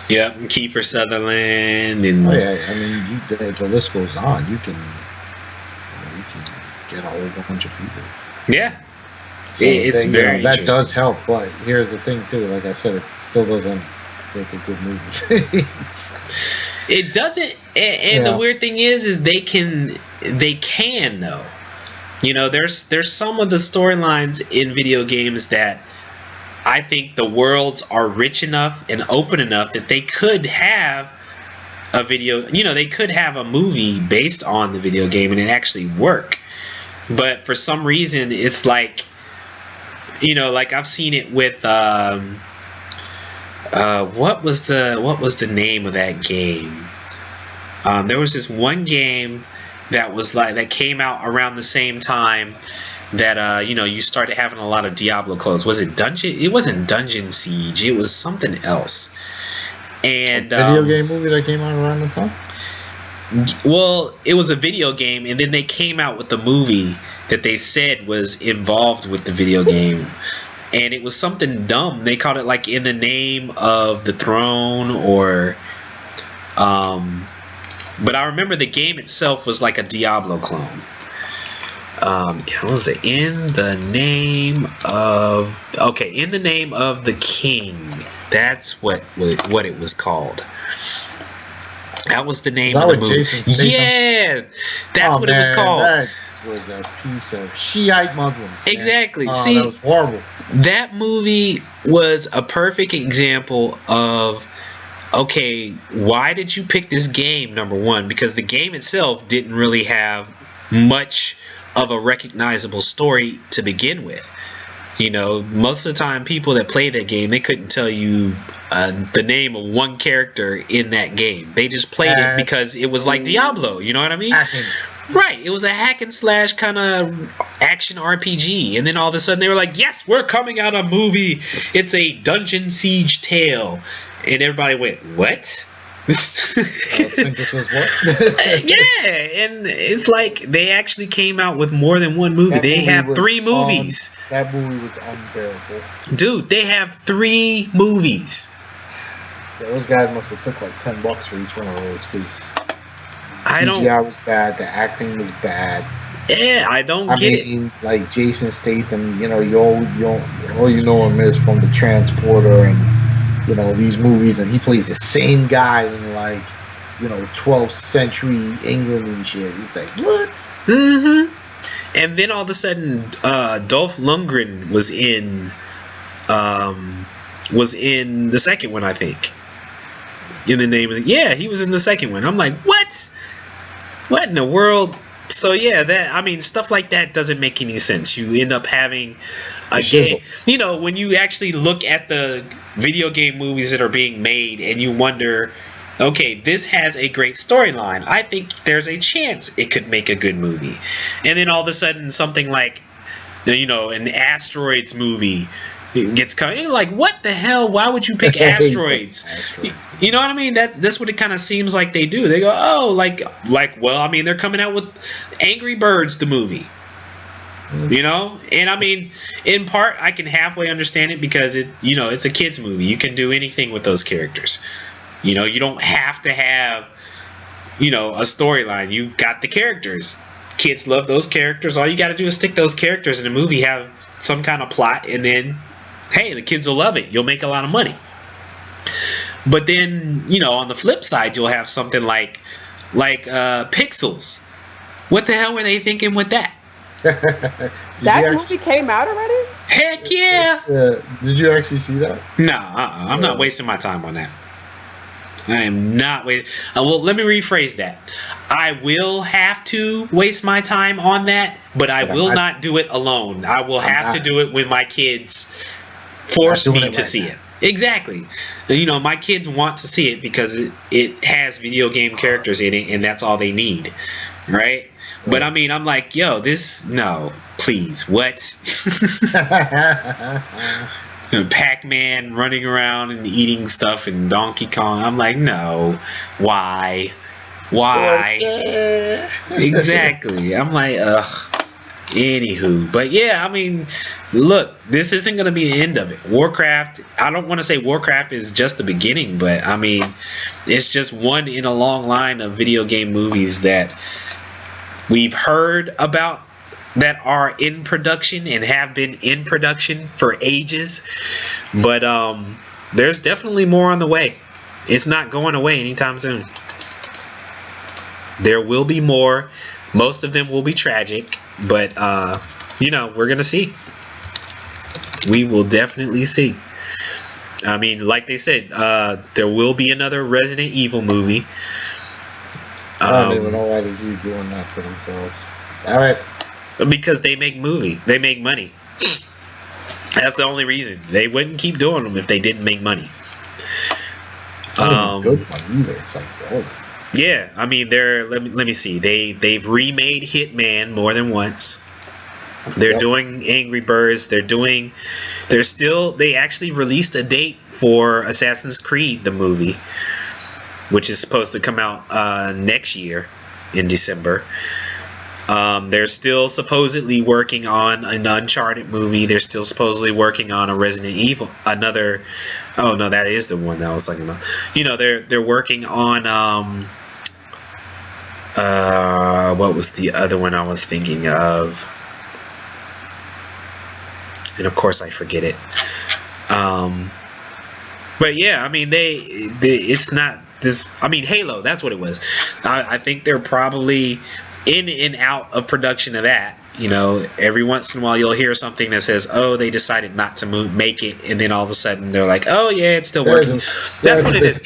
Kiefer Sutherland, and I mean, the list goes on. You can get a whole bunch of people. Yeah. So it's very that interesting. does help, but here's the thing too. Like I said, it still doesn't make a good movie. It doesn't, and the weird thing is they can though. There's some of the storylines in video games that I think the worlds are rich enough and open enough that they could have a video, they could have a movie based on the video game and it actually work. But for some reason, it's like, like I've seen it with what was the name of that game? There was this one game that came out around the same time that you started having a lot of Diablo clones. Was it Dungeon? It wasn't Dungeon Siege. It was something else. And a video game movie that came out around the time. Well, it was a video game, and then they came out with the movie that they said was involved with the video game, and it was something dumb. They called it like In the Name of the Throne, or but I remember the game itself was like a Diablo clone. What was it? In the Name of the King. That's what it was called. That was the name of the movie. Yeah, that's what it was called. That was a piece of Shiite Muslims. Exactly. Oh, See, that was horrible. That movie was a perfect example of, okay, why did you pick this game, number one? Because the game itself didn't really have much of a recognizable story to begin with. Most of the time, people that play that game, they couldn't tell you the name of one character in that game. They just played it because it was like Diablo. You know what I mean? Hacking. Right. It was a hack and slash kind of action RPG. And then all of a sudden they were like, yes, we're coming out a movie. It's a Dungeon Siege tale. And everybody went, what? Yeah, and it's like they actually came out with more than one movie. They have 3 movies. That movie was unbearable. Dude, they have 3 movies. Yeah, those guys must have took like $10 for each one of those, because CGI was bad, the acting was bad. Yeah, I mean, like Jason Statham, all you know him is from The Transporter and these movies, and he plays the same guy in 12th century England and shit. It's like, what? Mm-hmm. And then all of a sudden, Dolph Lundgren was in the second one, I think. In the name of he was in the second one. I'm like, what? What in the world? So yeah, stuff like that doesn't make any sense. You end up having a game. When you actually look at the video game movies that are being made, and you wonder, okay, this has a great storyline. I think there's a chance it could make a good movie. And then all of a sudden, something like, an Asteroids movie gets coming. You're like, what the hell? Why would you pick Asteroids? You know what I mean? That's what it kind of seems like they do. They go, oh, well, they're coming out with Angry Birds, the movie. And in part, I can halfway understand it because it's a kids movie. You can do anything with those characters. You don't have to have, a storyline. You've got the characters. Kids love those characters. All you got to do is stick those characters in a movie, have some kind of plot, and then, hey, the kids will love it. You'll make a lot of money. But then, on the flip side, you'll have something like Pixels. What the hell were they thinking with that? That movie came out already? Heck yeah! Did you actually see that? No, I'm not wasting my time on that. I am not waiting. Well, let me rephrase that. I will have to waste my time on that, but I will not do it alone. I will have to do it when my kids force me to see it. Exactly. My kids want to see it because it has video game characters in it, and that's all they need, right? But I mean, I'm like, yo, no, please, what? Pac-Man running around and eating stuff and Donkey Kong. I'm like, no, why? Exactly. I'm like, ugh. Anywho, but yeah, I mean, look, this isn't going to be the end of it. Warcraft, I don't want to say Warcraft is just the beginning, but I mean, it's just one in a long line of video game movies that we've heard about that are in production and have been in production for ages. But there's definitely more on the way. It's not going away anytime soon. There will be more. Most of them will be tragic, but we're gonna see. We will definitely see. I mean, like they said, there will be another Resident Evil movie. I don't even know why they keep doing that for themselves. All right. Because they make money. That's the only reason. They wouldn't keep doing them if they didn't make money. It's not even good money either. It's like, oh. Yeah, I mean, let me see. They've remade Hitman more than once. They're doing Angry Birds. They actually released a date for Assassin's Creed the movie, which is supposed to come out next year in December. They're still supposedly working on an Uncharted movie. They're still supposedly working on a Resident Evil, another. Oh no, that is the one that I was talking about. They're working on what was the other one I was thinking of? And of course I forget it. But yeah, I mean it's not this. I mean Halo, that's what it was. I think they're probably in and out of production of that. Every once in a while you'll hear something that says, oh, they decided not to make it, and then all of a sudden they're like, oh yeah, it's still working. That's what it is.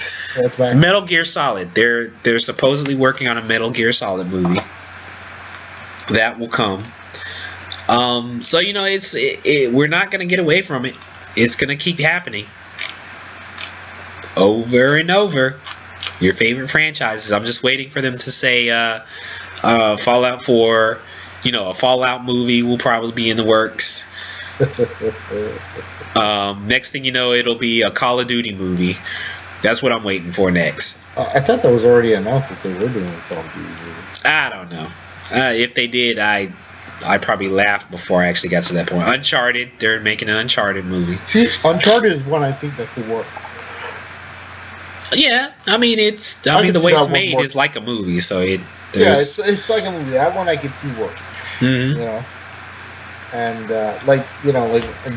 Metal Gear Solid. They're supposedly working on a Metal Gear Solid movie that will come. So we're not gonna get away from it. It's gonna keep happening over and over. Your favorite franchises. I'm just waiting for them to say Fallout 4, a Fallout movie will probably be in the works. Next thing you know, it'll be a Call of Duty movie. That's what I'm waiting for next. I thought that was already announced that they were doing a Call of Duty movie. I don't know. If they did, I probably laughed before I actually got to that point. Uncharted, they're making an Uncharted movie. See, Uncharted is one I think that could work. Yeah, I mean the way it's made is like a movie, so it's like a movie. That one I could see working. Mm-hmm. And like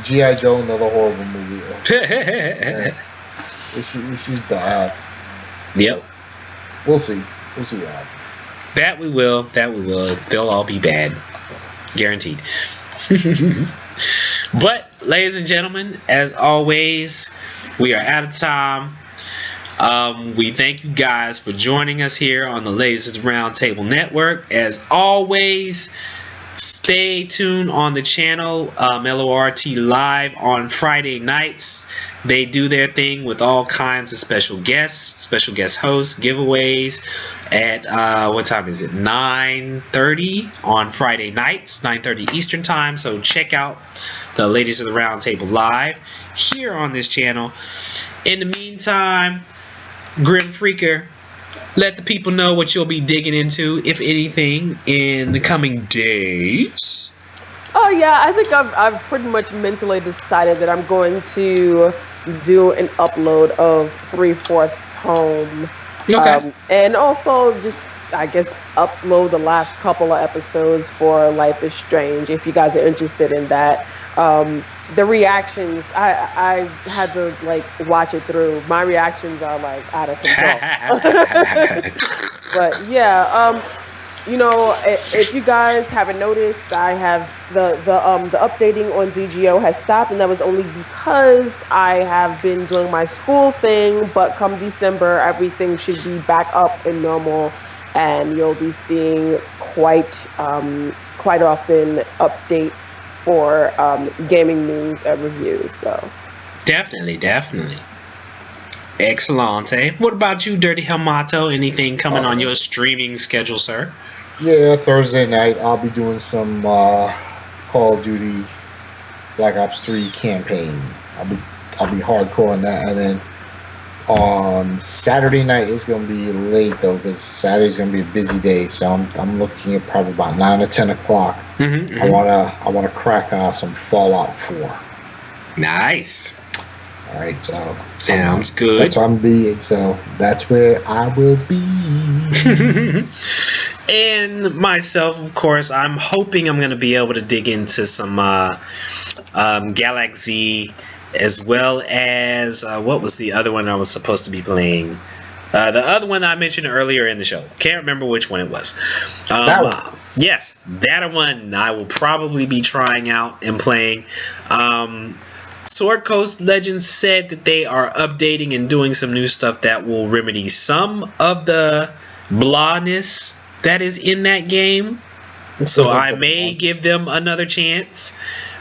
G.I. Joe, another horrible movie. This is bad. Yep. We'll see what happens. That we will. They'll all be bad, guaranteed. But ladies and gentlemen, as always, we are out of time. We thank you guys for joining us here on the Ladies of the Round Table Network. As always, stay tuned on the channel, LORT Live on Friday nights. They do their thing with all kinds of special guest hosts, giveaways at what time is it? 9:30 on Friday nights, 9:30 Eastern time. So check out the Ladies of the Round Table Live here on this channel. In the meantime, Grim Phreaker, let the people know what you'll be digging into, if anything, in the coming days. Oh yeah, I think I've pretty much mentally decided that I'm going to do an upload of 3/4 Home. Okay. And also just I guess, upload the last couple of episodes for Life is Strange. If you guys are interested in that, the reactions, I had to like watch it through. My reactions are like out of control. But yeah, you know, if you guys haven't noticed, I have the updating on DGO has stopped, and that was only because I have been doing my school thing. But come December, everything should be back up and normal, and you'll be seeing quite often updates for gaming news and reviews. So Definitely. Excellent. What about you, Dirty Helmato? Anything coming on your streaming schedule, sir? Yeah, Thursday night I'll be doing some Call of Duty Black Ops 3 campaign. I'll be hardcore on that, and then on Saturday night it's gonna be late though, because Saturday's gonna be a busy day. So I'm looking at probably about 9 or 10 o'clock. I wanna crack some Fallout 4. Nice. All right, so sounds good. That's where I'm being. So that's where I will be. And myself, of course, I'm hoping I'm going to be able to dig into some Galak Z, as well as what was the other one I was supposed to be playing? The other one I mentioned earlier in the show. Can't remember which one it was. That one. Yes, that one I will probably be trying out and playing. Sword Coast Legends said that they are updating and doing some new stuff that will remedy some of the blahness that is in that game. So I may give them another chance.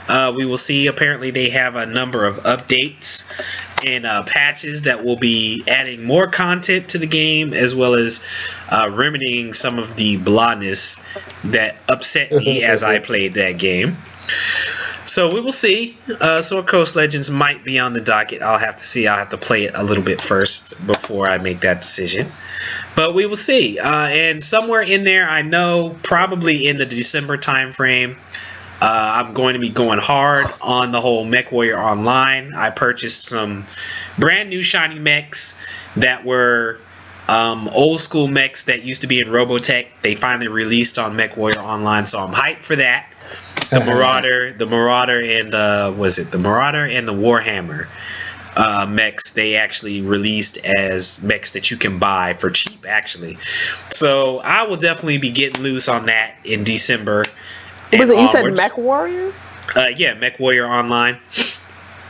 We will see. Apparently they have a number of updates and patches that will be adding more content to the game, as well as remedying some of the blahness that upset me as I played that game. So we will see. Sword Coast Legends might be on the docket. I'll have to see. I'll have to play it a little bit first before I make that decision. But we will see. And somewhere in there, I know probably in the December time frame, I'm going to be going hard on the whole MechWarrior Online. I purchased some brand new shiny mechs that were old school mechs that used to be in Robotech. They finally released on MechWarrior Online, so I'm hyped for that. The Marauder, and the Warhammer mechs, they actually released as mechs that you can buy for cheap, actually. So I will definitely be getting loose on that in December. Was it? You said Mech Warriors? Yeah, MechWarrior Online.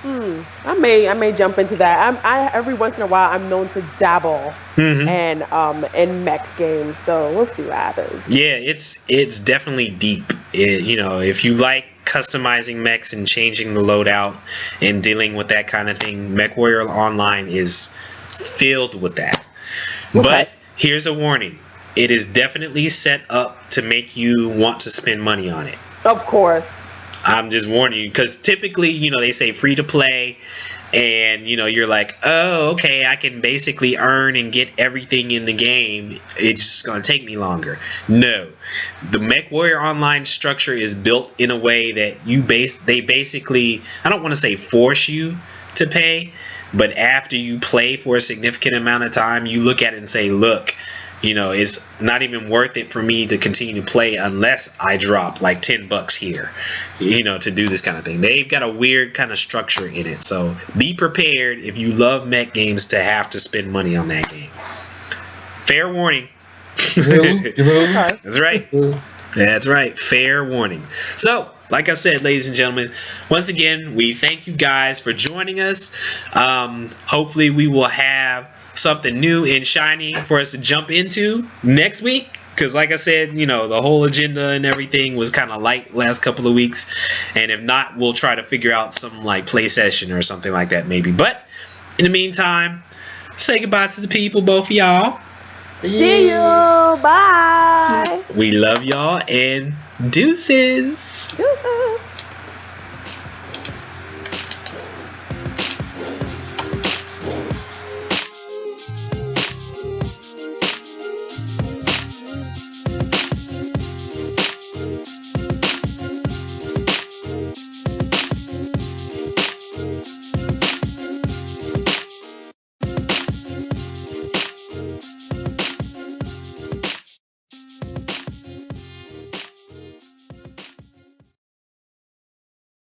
I may jump into that. I every once in a while I'm known to dabble in mech games, so we'll see what happens. Yeah, it's definitely deep. You know, if you like customizing mechs and changing the loadout and dealing with that kind of thing, MechWarrior Online is filled with that. Okay. But here's a warning: it is definitely set up to make you want to spend money on it. Of course. I'm just warning you, because typically, you know, they say free to play, and you know, you're like, oh, okay, I can basically earn and get everything in the game. It's just gonna take me longer. No, the MechWarrior Online structure is built in a way that they basically, I don't want to say force you to pay, but after you play for a significant amount of time, you look at it and say, look, you know, it's not even worth it for me to continue to play unless I drop like $10 here, you know, to do this kind of thing. They've got a weird kind of structure in it. So be prepared if you love mech games to have to spend money on that game. Fair warning. That's right. That's right. Fair warning. So, like I said, ladies and gentlemen, once again, we thank you guys for joining us. Hopefully we will have something new and shiny for us to jump into next week, because like I said, you know, the whole agenda and everything was kind of light last couple of weeks, and if not, we'll try to figure out some like play session or something like that maybe. But in the meantime, say goodbye to the people, both of y'all. See you. Bye. We love y'all, and deuces. Deuces.